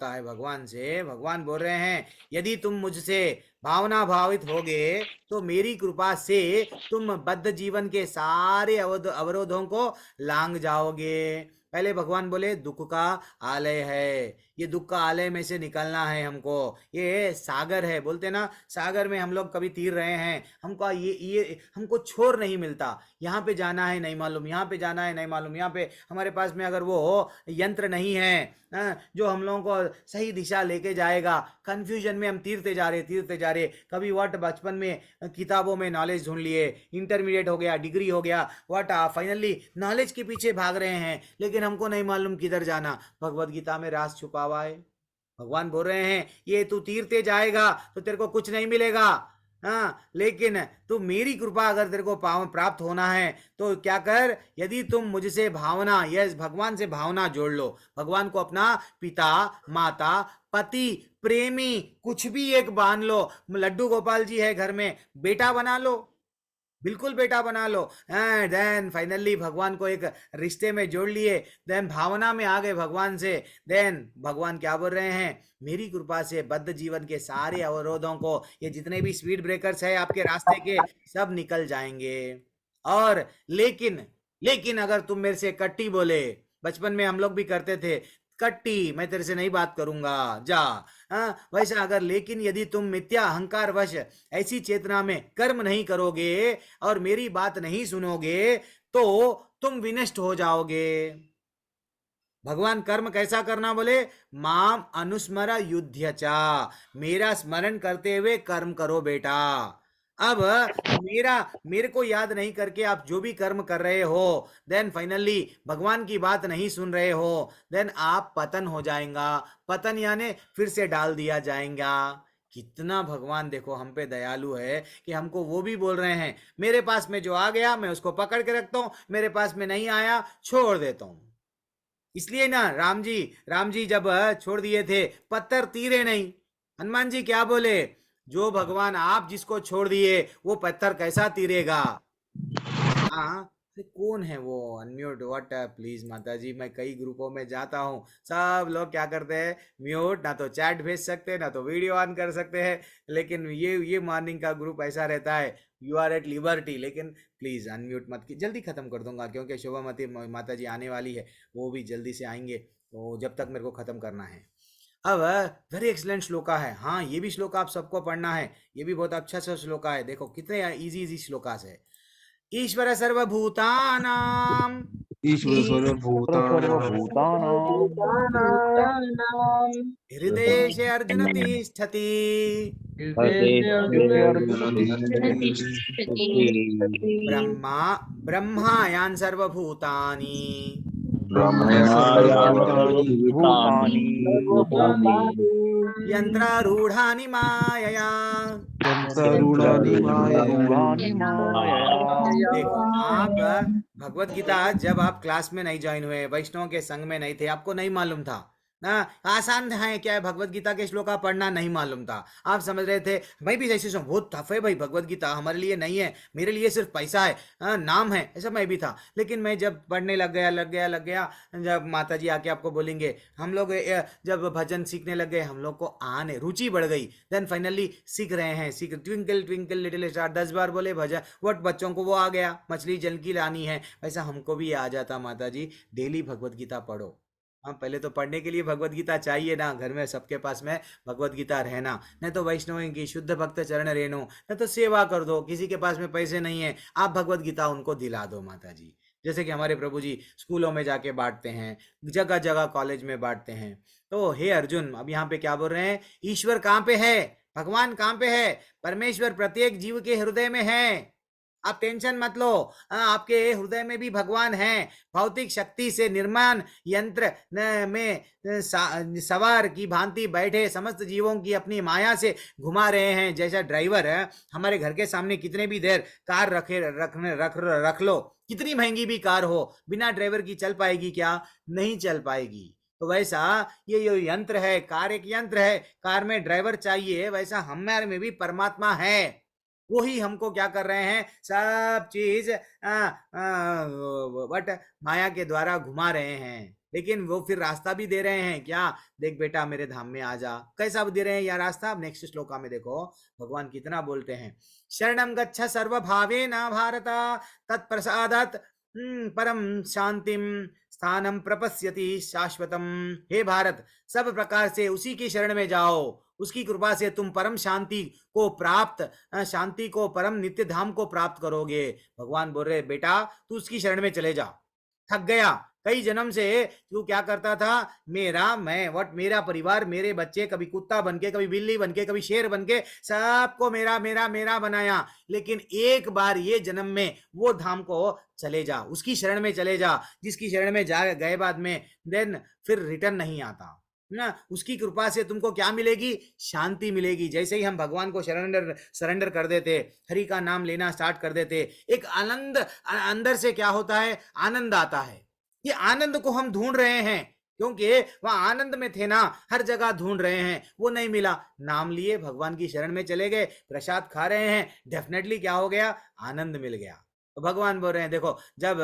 है भगवान से। भगवान बोल रहे हैं यदि तुम मुझसे भावना भावित होगे तो मेरी कृपा से तुम बद्ध जीवन के सारे अवरोधों को लांग जाओगे। पहले भगवान बोले दुख का आलय है, ये दुख का आलय में से निकलना है हमको। ये सागर है, बोलते ना सागर में हम लोग कभी तीर रहे हैं, हमको ये हमको छोर नहीं मिलता। यहाँ पे जाना है नहीं मालूम, यहाँ पे जाना है नहीं मालूम, यहाँ पे हमारे पास में अगर वो यंत्र नहीं है जो हम लोगों को सही दिशा लेके जाएगा, कंफ्यूजन में हम तीरते जा रहे। कभी व्हाट बचपन में किताबों में नॉलेज ढूंढ लिए, इंटरमीडिएट हो गया, डिग्री हो गया, व्हाट फाइनली नॉलेज के पीछे भाग रहे हैं, लेकिन हमको नहीं मालूम किधर जाना। भगवत गीता में राज छुपा हुआ है। भगवान बोल रहे हैं ये तू तीरते जाएगा तो तेरे को कुछ नहीं मिलेगा, हाँ, लेकिन तू मेरी कृपा अगर तेरे को प्राप्त होना है तो क्या कर, यदि तुम मुझसे भावना, यस भगवान से भावना जोड़ लो, भगवान को अपना पिता, माता, पति, प्रेमी, कुछ भी एक बांध लो। लड्डू गोपाल जी है घर में, बेटा बना लो, बिल्कुल बेटा बना लो। एंड देन फाइनली भगवान को एक रिश्ते में जोड़ लिए, देन भावना में आ गए भगवान से। देन भगवान क्या बोल रहे हैं, मेरी कृपा से बद्ध जीवन के सारे अवरोधों को, ये जितने भी स्पीड ब्रेकर्स है आपके रास्ते के, सब निकल जाएंगे। और लेकिन लेकिन अगर तुम मेरे से कट्टी बोले, बचपन में हम लोग भी करते थे, कट्टी मैं तेरे से नहीं बात करूंगा, जा। वैसा अगर लेकिन यदि तुम मिथ्या अहंकार वश ऐसी चेतना में कर्म नहीं करोगे और मेरी बात नहीं सुनोगे तो तुम विनष्ट हो जाओगे। भगवान कर्म कैसा करना बोले, माम अनुस्मर युध्यचा, मेरा स्मरण करते हुए कर्म करो बेटा। अब मेरे को याद नहीं करके आप जो भी कर्म कर रहे हो, देन फाइनली भगवान की बात नहीं सुन रहे हो, देन आप पतन हो जाएगा। पतन यानी फिर से डाल दिया जाएगा। कितना भगवान देखो हम पे दयालु है कि हमको वो भी बोल रहे हैं, मेरे पास में जो आ गया मैं उसको पकड़ के रखता हूं, मेरे पास में नहीं आया छोड़ देता हूं। इसलिए ना राम जी जब छोड़ दिए थे, पत्थर तीरे नहीं। हनुमान जी क्या बोले, जो भगवान आप जिसको छोड़ दिए वो पत्थर कैसा तीरेगा। हाँ, अरे कौन है वो, अनम्यूट व्हाट, प्लीज माता जी। मैं कई ग्रुपों में जाता हूँ, सब लोग क्या करते हैं, म्यूट, ना तो चैट भेज सकते हैं ना तो वीडियो ऑन कर सकते हैं। लेकिन ये मॉर्निंग का ग्रुप ऐसा रहता है, यू आर एट लिबर्टी, लेकिन प्लीज अनम्यूट मत की। जल्दी खत्म कर दूंगा क्योंकि शोभामती माता जी आने वाली है, वो भी जल्दी से आएंगे, तो जब तक मेरे को खत्म करना है। अब वेरी एक्सलेंट श्लोका है, हाँ ये भी श्लोका आप सबको पढ़ना है, ये भी बहुत अच्छा सा श्लोका है। देखो कितने इजी इजी श्लोकास है। ईश्वर सर्वभूतानां ईश्वर सर्वभूतानां हृदयेशे अर्जुन तिष्ठति ब्रह्मायान् सर्वभूतानि यन्त्रारूढानि मायया। देखो आप भगवत गीता जब आप क्लास में नहीं ज्वाइन हुए, वैष्णव के संग में नहीं थे, आपको नहीं मालूम था ना, आसान है क्या है भगवत गीता के श्लोक पढ़ना, नहीं मालूम था। आप समझ रहे थे मैं भी जैसे बहुत टफ है भाई, भगवत गीता हमारे लिए नहीं है, मेरे लिए सिर्फ पैसा है, नाम है, ऐसा मैं भी था। लेकिन मैं जब पढ़ने लग गया, जब माता जी आके आपको बोलेंगे, हम लोग जब भजन सीखने लग गए, हम लोग को आने रुचि बढ़ गई, देन फाइनली सीख रहे हैं, ट्विंकल ट्विंकल लिटिल स्टार 10 बार बोले भजन, वट बच्चों को वो आ गया, मछली जल की लानी है, वैसा हमको भी आ जाता। माता जी डेली भगवत गीता पढ़ो। हाँ, पहले तो पढ़ने के लिए भगवत गीता चाहिए ना, घर में सबके पास में भगवत गीता रहना, नहीं तो वैष्णव की शुद्ध भक्त चरण रेणु, नहीं तो सेवा कर दो, किसी के पास में पैसे नहीं है, आप भगवत गीता उनको दिला दो माता जी। जैसे कि हमारे प्रभु जी स्कूलों में जाके बांटते हैं, जगह जगह कॉलेज में बांटते हैं। तो हे अर्जुन, अब यहाँ पे क्या बोल रहे हैं, ईश्वर कहाँ पे है, भगवान कहाँ पे है, परमेश्वर प्रत्येक जीव के हृदय में है, आप टेंशन मत लो। आपके हृदय में भी भगवान है, भौतिक शक्ति से निर्माण यंत्र में सवार की भांति बैठे समस्त जीवों की अपनी माया से घुमा रहे हैं। जैसा ड्राइवर है, हमारे घर के सामने कितने भी देर कार रख लो, कितनी महंगी भी कार हो, बिना ड्राइवर की चल पाएगी क्या, नहीं चल पाएगी। तो वैसा ये यंत्र है, कार एक यंत्र है, कार में ड्राइवर चाहिए, वैसा हमारे में भी परमात्मा है, वही हमको क्या कर रहे हैं, सब चीज बट माया के द्वारा घुमा रहे हैं। लेकिन वो फिर रास्ता भी दे रहे हैं, क्या, देख बेटा मेरे धाम में आ जा, कैसा दे रहे हैं यह रास्ता। नेक्स्ट श्लोका में देखो भगवान कितना बोलते हैं, शरणम गच्छ सर्वभावेन भारत तत्प्रसादात् परम शांतिम स्थानम प्रपश्यति शाश्वतम। हे भारत, सब प्रकार से उसी की शरण में जाओ, उसकी कृपा से तुम परम शांति को परम नित्य धाम को प्राप्त करोगे। भगवान बोल रहे बेटा तू उसकी शरण में चले जा, थक गया कई जन्म से तू क्या करता था, मेरा परिवार, मेरे बच्चे, कभी कुत्ता बनके, कभी बिल्ली बनके, कभी शेर बनके, सबको मेरा मेरा मेरा बनाया। लेकिन एक बार ये जन्म में वो धाम को चले जा, उसकी शरण में चले जा, जिसकी शरण में जा गए बाद में देन फिर रिटर्न नहीं आता। ना, उसकी कृपा से तुमको क्या मिलेगी? शांति मिलेगी। जैसे ही हम भगवान को सरेंडर कर देते, हरि का नाम लेना स्टार्ट कर देते, एक आनंद अंदर से क्या होता है? आनंद आता है। ये आनंद को हम ढूंढ रहे हैं, क्योंकि वहां आनंद में थे ना, हर जगह ढूंढ रहे हैं, वो नहीं मिला। नाम लिए, भगवान की शरण में चले गए, प्रसाद खा रहे हैं, डेफिनेटली क्या हो गया? आनंद मिल गया। तो भगवान बोल रहे हैं, देखो जब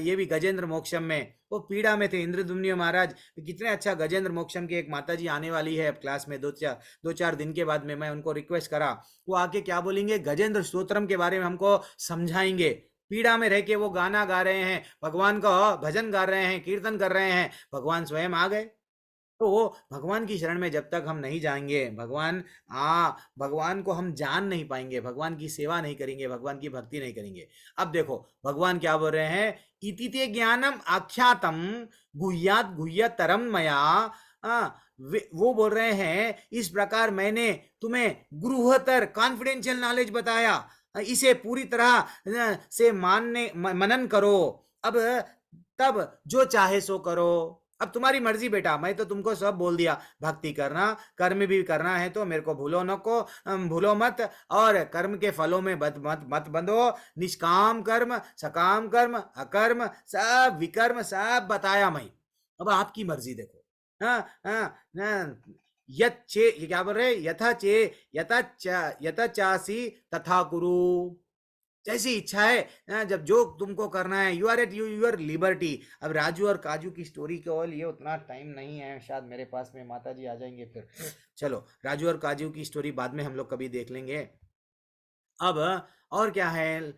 ये भी गजेंद्र मोक्षम में वो पीड़ा में थे, इंद्रदुम्न महाराज, कितने अच्छा गजेंद्र मोक्षम की एक माता जी आने वाली है अब क्लास में, 2-4 दिन के बाद में। मैं उनको रिक्वेस्ट करा, वो आके क्या बोलेंगे? गजेंद्र स्तोत्रम के बारे में हमको समझाएंगे। पीड़ा में रह के वो गाना गा रहे हैं, भगवान का भजन गा रहे हैं, कीर्तन कर रहे हैं, भगवान स्वयं आ गए। तो भगवान की शरण में जब तक हम नहीं जाएंगे, भगवान को हम जान नहीं पाएंगे, भगवान की सेवा नहीं करेंगे, भगवान की भक्ति नहीं करेंगे। अब देखो भगवान क्या बोल रहे हैं? इति ते ज्ञानम आख्यातम गुह्यात गुह्यतरम मया। वो बोल रहे हैं, इस प्रकार मैंने तुम्हें गुरुहतर कॉन्फिडेंशियल नॉलेज बताया, इसे पूरी तरह से मनन करो। अब तब जो चाहे सो करो, अब तुम्हारी मर्जी बेटा, मैं तो तुमको सब बोल दिया। भक्ति करना, कर्म भी करना है तो मेरे को भूलो मत, और कर्म के फलों में मत बंधो। निष्काम कर्म, सकाम कर्म, अकर्म, सब विकर्म सब बताया मैं। अब आपकी मर्जी देखो। हाँ हाँ हाँ, ये क्या बोल रहे? यथा चासी तथा कुरु। जैसी इच्छा है, जब जो तुमको करना है, you are at your liberty. अब राजू और काजू की स्टोरी के लिए उतना टाइम नहीं है शायद मेरे पास में, माता जी आ जाएंगे फिर। चलो राजू और काजू की स्टोरी बाद में हम लोग कभी देख लेंगे। अब और क्या है,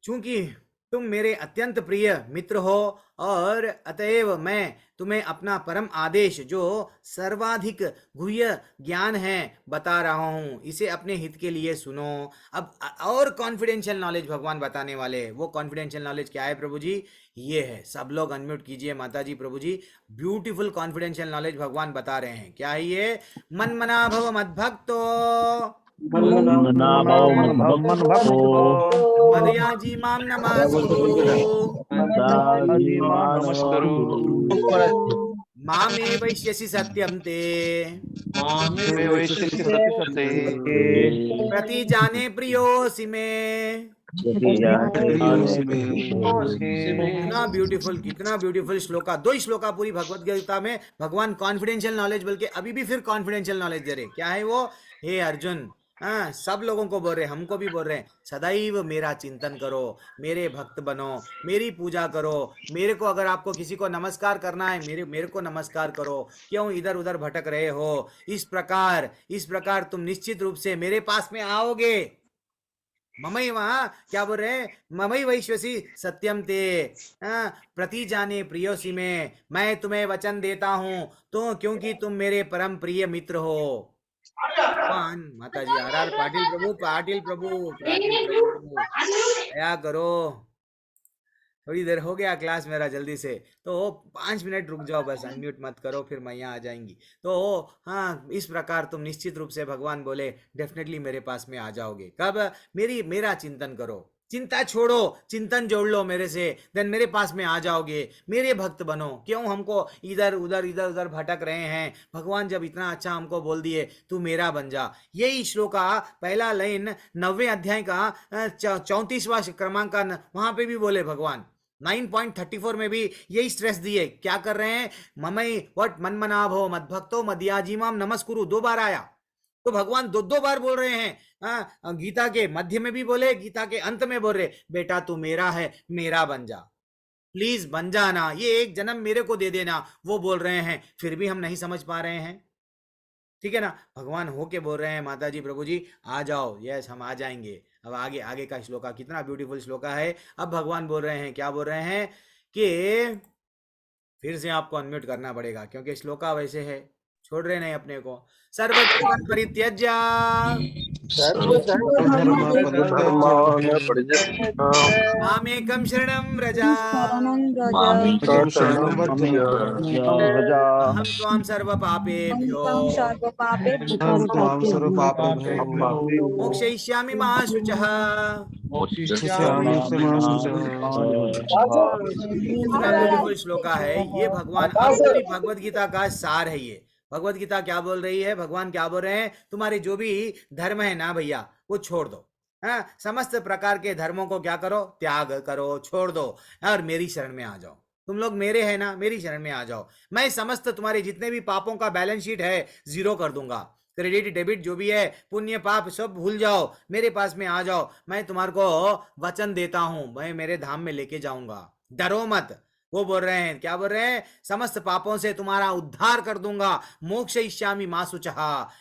चूंकि तुम मेरे अत्यंत प्रिय मित्र हो, और अतएव मैं तुम्हें अपना परम आदेश जो सर्वाधिक गुह्य ज्ञान है बता रहा हूं, इसे अपने हित के लिए सुनो। अब और कॉन्फिडेंशियल नॉलेज भगवान बताने वाले हैं। वो कॉन्फिडेंशियल नॉलेज क्या है प्रभु जी? ये है, सब लोग अनम्यूट कीजिए माता जी, प्रभु जी। ब्यूटीफुल कॉन्फिडेंशियल नॉलेज भगवान बता रहे हैं। क्या है ये? मन मना भव मद्भक्तो मन्मनाभव मद्भक्तो मदयाजी माम नमस्कुरु मदाजीमान् नमस्करो नमस्कुरु मामे वैश्यसि सत्यम ते मे वैश्यसि सत्यते प्रतिजाने प्रियोऽसि मे। प्रियोसि मे। कितना ब्यूटीफुल श्लोका, 2 श्लोका पूरी भगवत गीता में भगवान कॉन्फिडेंशियल नॉलेज बोल के अभी भी फिर कॉन्फिडेंशियल नॉलेज दे रहे। क्या है वो? हे अर्जुन, हाँ सब लोगों को बोल रहे, हमको भी बोल रहे हैं, सदैव मेरा चिंतन करो, मेरे भक्त बनो, मेरी पूजा करो। मेरे को, अगर आपको किसी को नमस्कार करना है, मेरे को नमस्कार करो। क्यों इधर उधर भटक रहे हो? इस प्रकार तुम निश्चित रूप से मेरे पास में आओगे। ममई वहां क्या बोल रहे हैं? ममई वैश्वसी सत्यम ते, प्रति जाने प्रियोसी में, मैं तुम्हें वचन देता हूं तो, क्योंकि तुम मेरे परम प्रिय मित्र हो। माता जी, आर पाटिल प्रभु दया करो। थोड़ी देर हो गया क्लास मेरा, जल्दी से तो 5 मिनट रुक जाओ बस, अनम्यूट मत करो, फिर मैया आ जाएंगी। तो हाँ, इस प्रकार तुम निश्चित रूप से, भगवान बोले, डेफिनेटली मेरे पास में आ जाओगे। कब? मेरा चिंतन करो, चिंता छोड़ो, चिंतन जोड़ लो मेरे से, देन मेरे पास में आ जाओगे, मेरे भक्त बनो। क्यों हमको इधर उधर भटक रहे हैं? भगवान जब इतना अच्छा हमको बोल दिए, तू मेरा बन जा। यही श्लोक का पहला लाइन 9वें अध्याय का 34वां क्रमांक का, वहां पे भी बोले भगवान। 9.34 में भी यही स्ट्रेस दिए। क्या कर रहे हैं? ममई वट मनमनाभो मद्भक्तो मदयाजीमाम नमस्कुरु, 2 बार आया। तो भगवान 2 बार बोल रहे हैं। गीता के मध्य में भी बोले, गीता के अंत में बोल रहे, बेटा तू मेरा है, मेरा बन जा, प्लीज बन जाना, ये एक जन्म मेरे को दे देना। वो बोल रहे हैं, फिर भी हम नहीं समझ पा रहे हैं। ठीक है ना? भगवान होके बोल रहे हैं, माता जी प्रभु जी आ जाओ। यस, हम आ जाएंगे। अब आगे का श्लोका, कितना ब्यूटीफुल श्लोका है। अब भगवान बोल रहे हैं, क्या बोल रहे हैं कि फिर से आपको अनम्यूट करना पड़ेगा, क्योंकि श्लोका वैसे है, छोड़ रहे नहीं अपने को। सर्वधर्म परित्यज्य मामेकं शरणं व्रज अहं त्वां सर्वपापेभ्यो मोक्षयिष्यामि मा शुचः। कितना ब्यूटीफुल श्लोका है ये। भगवान अब पूरी भगवत गीता का सार है ये। भगवत गीता क्या बोल रही है, भगवान क्या बोल रहे हैं, तुम्हारे जो भी धर्म है ना भैया वो छोड़ दो। हाँ, समस्त प्रकार के धर्मों को क्या करो, त्याग करो, छोड़ दो और मेरी शरण में आ जाओ। तुम लोग मेरे हैं ना, मेरी शरण में आ जाओ। मैं समस्त तुम्हारे जितने भी पापों का बैलेंस शीट है जीरो कर दूंगा। क्रेडिट डेबिट जो भी है, पुण्य पाप सब भूल जाओ, मेरे पास में आ जाओ। मैं तुम्हारे को वचन देता हूं, मैं मेरे धाम में लेके जाऊंगा, डरो मत। वो बोल रहे हैं, क्या बोल रहे हैं, समस्त पापों से तुम्हारा उद्धार कर दूंगा। मोक्षयिष्यामि मा शुचः,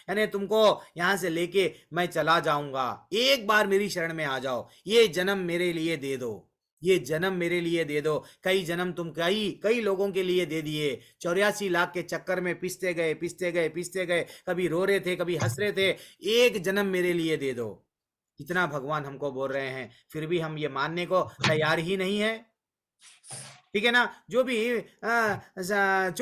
यानी तुमको यहां से लेके मैं चला जाऊंगा। एक बार मेरी शरण में आ जाओ, ये जन्म मेरे लिए दे दो, ये जन्म मेरे लिए दे दो। कई जन्म तुम कई कई लोगों के लिए दे दिए। 84 लाख के चक्कर में पिसते गए पिसते गए पिसते गए, कभी रो रहे थे कभी हंस रहे थे। एक जन्म मेरे लिए दे दो, इतना भगवान हमको बोल रहे हैं। फिर भी हम ये मानने को तैयार ही नहीं है। ठीक है ना। जो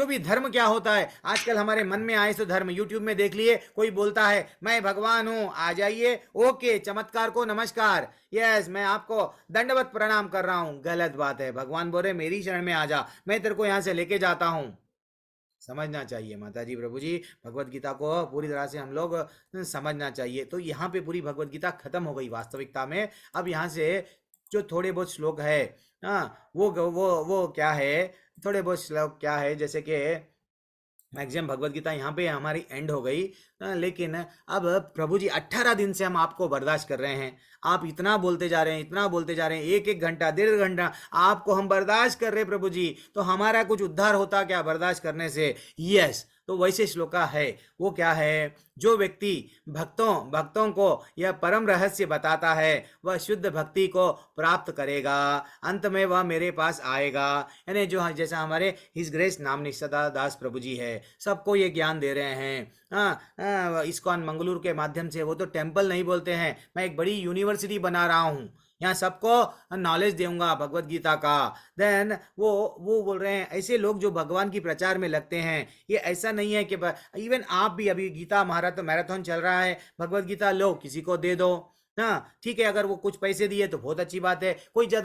भी धर्म क्या होता है आजकल हमारे मन में आए तो धर्म, यूट्यूब में देख लिए कोई बोलता है मैं भगवान हूं, आ जाइए, ओके, चमत्कार को नमस्कार, यस मैं आपको दंडवत प्रणाम कर रहा हूं। गलत बात है। भगवान बोल रहे मेरी शरण में आ जा, मैं तेरे को यहां से लेके जाता हूं। समझना चाहिए माता जी, प्रभु जी, भगवत गीता को पूरी तरह से हम लोग समझना चाहिए। तो यहाँ पे पूरी भगवत गीता खत्म हो गई वास्तविकता में। अब यहाँ से जो थोड़े बहुत श्लोक है, हाँ, वो क्या है, थोड़े बहुत श्लोक क्या है, जैसे कि मैक्सिमम भगवत गीता यहाँ पे हमारी एंड हो गई। लेकिन अब प्रभु जी 18 दिन से हम आपको बर्दाश्त कर रहे हैं। आप इतना बोलते जा रहे हैं, इतना बोलते जा रहे हैं, एक एक घंटा 1.5 घंटा आपको हम बर्दाश्त कर रहे हैं प्रभु जी। तो हमारा कुछ उद्धार होता क्या बर्दाश्त करने से? यस। तो वैसे श्लोका है, वो क्या है, जो व्यक्ति भक्तों को यह परम रहस्य बताता है वह शुद्ध भक्ति को प्राप्त करेगा, अंत में वह मेरे पास आएगा। यानी जो जैसा हमारे हिज ग्रेस नाम निष्ठा दास प्रभु जी है, सबको ये ज्ञान दे रहे हैं। इस्कॉन मंगलूर के माध्यम से, वो तो टेम्पल नहीं बोलते हैं, मैं एक बड़ी यूनिवर्सिटी बना रहा हूँ, यहाँ सबको नॉलेज दूंगा भगवत गीता का। देन वो बोल रहे हैं ऐसे लोग जो भगवान की प्रचार में लगते हैं, ये ऐसा नहीं है कि इवन आप भी अभी गीता मैराथन चल रहा है, भगवत गीता लो, किसी को दे दो, हाँ ठीक है। अगर वो कुछ पैसे दिए तो बहुत अच्छी बात है। कोई जो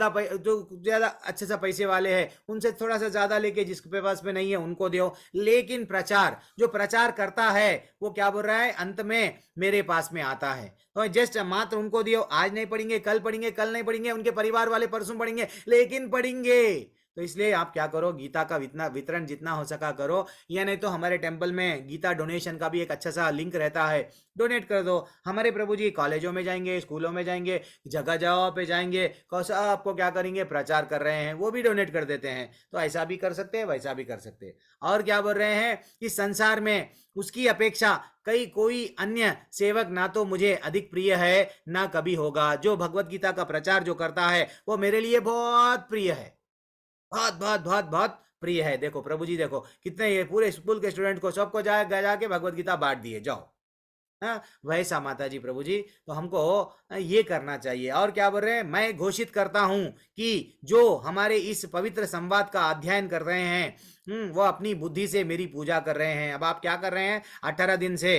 ज़्यादा अच्छे सा पैसे वाले हैं उनसे थोड़ा सा ज़्यादा लेके जिसके पास में नहीं है उनको दो। लेकिन जो प्रचार करता है वो क्या बोल रहा है, अंत में मेरे पास में आता है। तो जस्ट मात्र उनको दियो, आज नहीं पढ़ेंगे, कल पढ़ेंगे, कल नहीं पढ़ेंगे, उनके परिवार वाले परसों पढ़ेंगे, लेकिन पढ़ेंगे। तो इसलिए आप क्या करो, गीता का वितरण जितना हो सका करो, या नहीं तो हमारे टेंपल में गीता डोनेशन का भी एक अच्छा सा लिंक रहता है, डोनेट कर दो। हमारे प्रभु जी कॉलेजों में जाएंगे, स्कूलों में जाएंगे, जगह जगह पे जाएंगे, कौसा आपको क्या करेंगे, प्रचार कर रहे हैं, वो भी डोनेट कर देते हैं। तो ऐसा भी कर सकते हैं, वैसा भी कर सकते हैं। और क्या बोल रहे हैं, इस संसार में उसकी अपेक्षा कोई अन्य सेवक ना तो मुझे अधिक प्रिय है ना कभी होगा। जो भगवत गीता का प्रचार जो करता है वो मेरे लिए बहुत प्रिय है, बहुत बहुत बहुत बहुत प्रिय है। देखो प्रभु जी, देखो कितने ये पूरे स्कूल के स्टूडेंट को सबको जाके भगवत गीता बांट दिए, जाओ। हाँ, वैसा माता जी प्रभु जी, तो हमको ये करना चाहिए। और क्या बोल रहे हैं, मैं घोषित करता हूं कि जो हमारे इस पवित्र संवाद का अध्ययन कर रहे हैं वो अपनी बुद्धि से मेरी पूजा कर रहे हैं। अब आप क्या कर रहे हैं, 18 दिन से,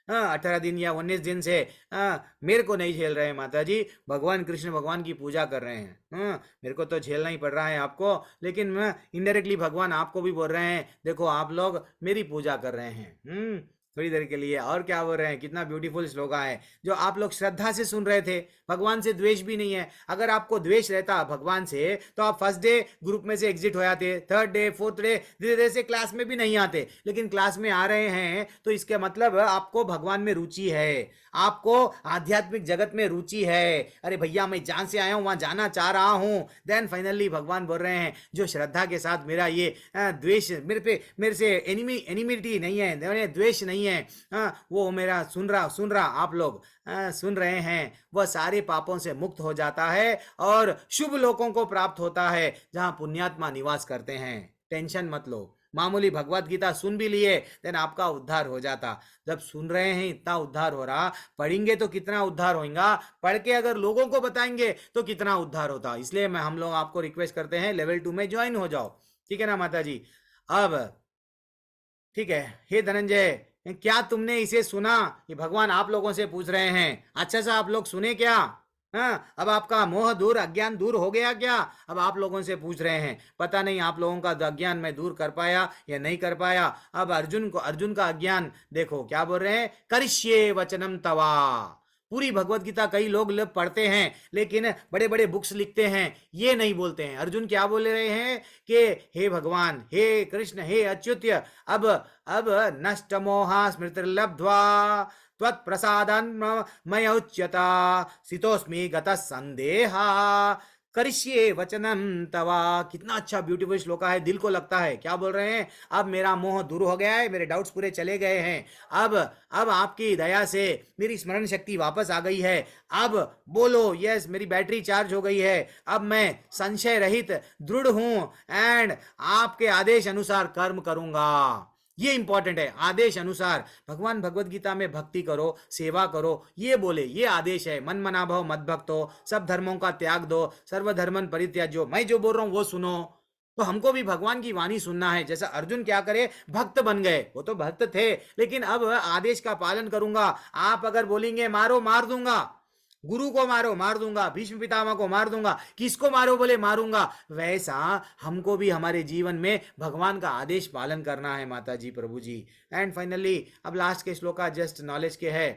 18 दिन या 19 दिन से मेरे को नहीं झेल रहे हैं माता जी, भगवान कृष्ण भगवान की पूजा कर रहे हैं। मेरे को तो झेलना ही पड़ रहा है आपको, लेकिन इनडायरेक्टली भगवान आपको भी बोल रहे हैं, देखो आप लोग मेरी पूजा कर रहे हैं थोड़ी देर के लिए। और क्या बोल रहे हैं, कितना ब्यूटीफुल श्लोक है, जो आप लोग श्रद्धा से सुन रहे थे। भगवान से द्वेष भी नहीं है। अगर आपको द्वेष रहता भगवान से तो आप फर्स्ट डे ग्रुप में से एग्जिट हो जाते, थर्ड डे फोर्थ डे धीरे धीरे से क्लास में भी नहीं आते। लेकिन क्लास में आ रहे हैं तो इसका मतलब आपको भगवान में रुचि है, आपको आध्यात्मिक जगत में रुचि है। अरे भैया मैं जहाँ से आया हूँ वहाँ जाना चाह रहा हूँ। देन फाइनली भगवान बोल रहे हैं, जो श्रद्धा के साथ मेरा ये द्वेष, मेरे से एनिमिटी नहीं है, द्वेष नहीं है, वो मेरा सुन रहा आप लोग सुन रहे हैं, वह सारे पापों से मुक्त हो जाता है और शुभ लोकों को प्राप्त होता है जहाँ पुण्यात्मा निवास करते हैं। टेंशन मत लो, मामूली भगवत गीता सुन भी लिए देन आपका उद्धार हो जाता। जब सुन रहे हैं इतना उद्धार हो रहा, पढ़ेंगे तो कितना उद्धार होगा, पढ़ के अगर लोगों को बताएंगे तो कितना उद्धार होता। इसलिए हम लोग आपको रिक्वेस्ट करते हैं लेवल 2 में ज्वाइन हो जाओ, ठीक है ना माता जी। अब ठीक है, हे धनंजय, क्या तुमने इसे सुना? ये भगवान आप लोगों से पूछ रहे हैं। अच्छा सा आप लोग सुने क्या? हाँ, अब आपका मोह दूर, अज्ञान दूर हो गया क्या? अब आप लोगों से पूछ रहे हैं। पता नहीं आप लोगों का अज्ञान मैं दूर कर पाया या नहीं कर पाया। अब अर्जुन का अज्ञान देखो क्या बोल रहे हैं, करिष्ये वचनम तवा। पूरी भगवत गीता कई लोग पढ़ते हैं लेकिन बड़े बड़े बुक्स लिखते हैं, ये नहीं बोलते हैं। अर्जुन क्या बोल रहे हैं कि हे भगवान, हे कृष्ण, हे अच्युत्य, अब नष्ट मोहा स्मृतिर्लब्ध्वा त्वत्प्रसादान् मया उच्यता सितोस्मि गतः संदेहा करिष्ये वचनम तवा। कितना अच्छा ब्यूटीफुल श्लोक है, दिल को लगता है। क्या बोल रहे हैं, अब मेरा मोह दूर हो गया है, मेरे डाउट्स पूरे चले गए हैं। अब आपकी दया से मेरी स्मरण शक्ति वापस आ गई है। अब बोलो, यस, मेरी बैटरी चार्ज हो गई है। अब मैं संशय रहित दृढ़ हूं एंड आपके आदेश अनुसार कर्म करूंगा। ये इंपॉर्टेंट है, आदेश अनुसार। भगवान भगवत गीता में भक्ति करो, सेवा करो, ये बोले, ये आदेश है। मन मना भव मत भक्तो, सब धर्मों का त्याग दो, सर्वधर्मन परित्याज्यो। मैं जो बोल रहा हूं वो सुनो। तो हमको भी भगवान की वाणी सुनना है। जैसा अर्जुन क्या करे, भक्त बन गए, वो तो भक्त थे, लेकिन अब आदेश का पालन करूंगा। आप अगर बोलेंगे मारो, मार दूंगा, गुरु को मारो, मार दूंगा, भीष्म पितामह को मार दूंगा, किसको मारो बोले मारूंगा। वैसा हमको भी हमारे जीवन में भगवान का आदेश पालन करना है माता जी, प्रभु जी। एंड फाइनली अब लास्ट के श्लोक का जस्ट नॉलेज के है।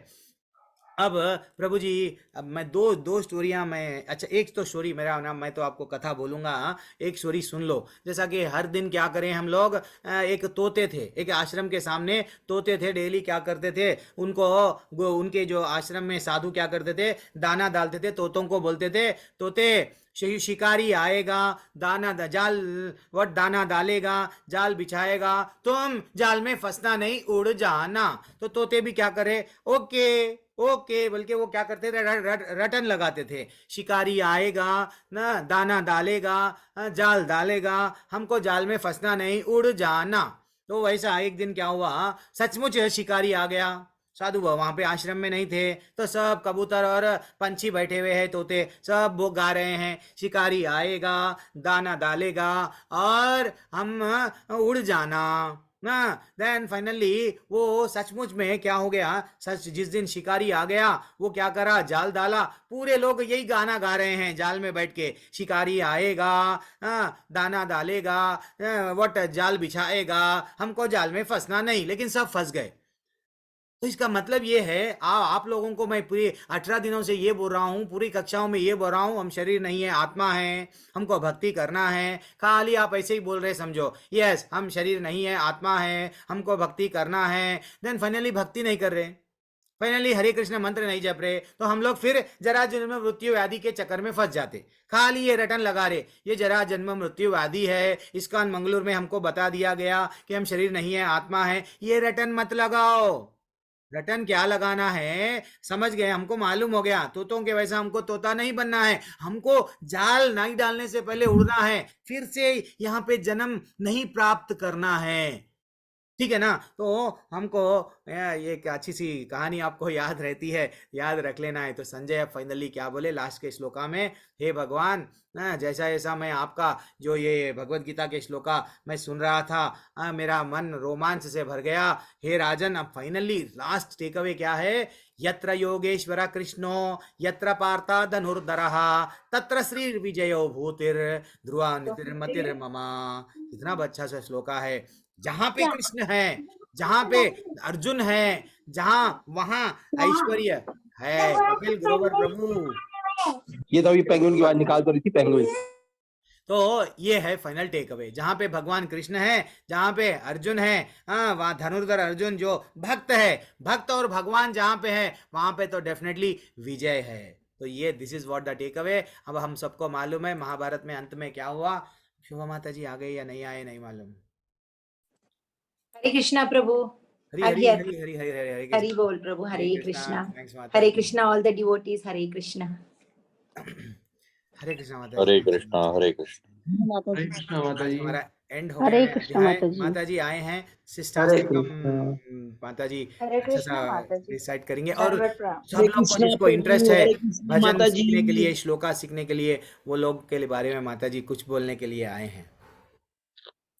अब प्रभु जी, अब मैं दो स्टोरियां, मैं अच्छा एक तो स्टोरी मेरा नाम, मैं तो आपको कथा बोलूंगा, एक स्टोरी सुन लो। जैसा कि हर दिन क्या करें हम लोग, एक तोते थे, एक आश्रम के सामने तोते थे। डेली क्या करते थे, उनके जो आश्रम में साधु क्या करते थे, दाना डालते थे। तोतों को बोलते थे, तोते शिकारी आएगा, दाना डालेगा, जाल बिछाएगा, तुम जाल में फंसना नहीं, उड़ जाना। तो तोते भी क्या करे, ओके ओके, बल्कि वो क्या करते थे, रटन लगाते थे। शिकारी आएगा ना, दाना डालेगा, जाल डालेगा, हमको जाल में फंसना नहीं, उड़ जाना। तो वैसा एक दिन क्या हुआ, सचमुच शिकारी आ गया। साधु वहां पे आश्रम में नहीं थे, तो सब कबूतर और पंछी बैठे हुए हैं, तोते सब वो गा रहे हैं, शिकारी आएगा, दाना डालेगा और हम उड़ जाना ना। देन फाइनली वो सचमुच में क्या हो गया, सच जिस दिन शिकारी आ गया, वो क्या करा, जाल डाला। पूरे लोग यही गाना गा रहे हैं जाल में बैठ के, शिकारी आएगा, दाना डालेगा, वट जाल बिछाएगा, हमको जाल में फंसना नहीं, लेकिन सब फंस गए। तो इसका मतलब ये है, आप लोगों को मैं पूरी 18 दिनों से ये बोल रहा हूँ, पूरी कक्षाओं में ये बोल रहा हूँ, हम शरीर नहीं है, आत्मा है, हमको भक्ति करना है। खाली आप ऐसे ही बोल रहे समझो, यस हम शरीर नहीं है, आत्मा है, हमको भक्ति करना है। देन फाइनली भक्ति नहीं कर रहे, फाइनली हरे कृष्ण मंत्र नहीं जप रहे, तो हम लोग फिर जरा जन्म मृत्यु व्याधि के चक्कर में फंस जाते। खाली ये रटन लगा रहे, ये जरा जन्म मृत्यु व्याधि है, इस्कॉन मंगलूर में हमको बता दिया गया कि हम शरीर नहीं है, आत्मा है। ये रटन मत लगाओ। रटन क्या लगाना है, समझ गए, हमको मालूम हो गया। तोतों के वैसा हमको तोता नहीं बनना है, हमको जाल नहीं डालने से पहले उड़ना है, फिर से यहाँ पे जन्म नहीं प्राप्त करना है, ठीक है ना। तो हमको ये एक अच्छी सी कहानी आपको याद रहती है, याद रख लेना है। तो संजय फाइनली क्या बोले लास्ट के श्लोका में, हे भगवान, जैसा जैसा मैं आपका जो ये भगवत गीता के श्लोका मैं सुन रहा था, मेरा मन रोमांच से भर गया। हे राजन, अब फाइनली लास्ट टेक अवे क्या है, यत्र योगेश्वर कृष्णो यत्र पार्था धनुर्धरः तत्र श्री विजयो भूतिर ध्रुवा नीतिर्मतिर ममा। कितना अच्छा सा श्लोका है। जहां पे कृष्ण है, जहां पे अर्जुन है, जहां वहां ऐश्वर्य है। कपिल ग्रोवर प्रभु, ये तो अभी पेंगुइन की बात निकाल तो रही थी, पेंगुइन। तो ये है फाइनल टेक अवे। जहां पे भगवान कृष्ण है, जहां पे अर्जुन है, वहां धनुर्धर अर्जुन जो भक्त है, भक्त और भगवान जहां पे है, वहां पे तो डेफिनेटली विजय है। तो ये this is what the takeaway. अब हम सबको मालूम है महाभारत में अंत में क्या हुआ। शोभा माता जी आ गई या नहीं आए नहीं मालूम। हरे कृष्णा प्रभु। हरी I'm Hari here. Hari Hari Hari Hari Hari Hari बोल प्रभु। हरे कृष्णा। थैंक्स माता Hare ji. Krishna all the devotees. Hare Krishna. Hare Krishna माता जी। हरे कृष्णा हरे कृष्णा। हरे कृष्णा माता आज जी। हमारा एंड हो हरे गया है कृष्णा अध्याय। माता जी। माता जी आए हैं हरे शिष्टाष्टकम, कृष्णा माता जी हरे अच्छा कृष्णा सा माता जी, रिसाइट करेंगे, और दंडवत प्रणाम। सब हरे लोग को कृष्णा जिसको इंटरेस्ट प्रभु, है हरे कृष्णा भजन माता सीखने के जी। लिए, श्लोका सीखने के लिए, वो लोग के बारे में माता जी कुछ बोलने के लिए आए हैं।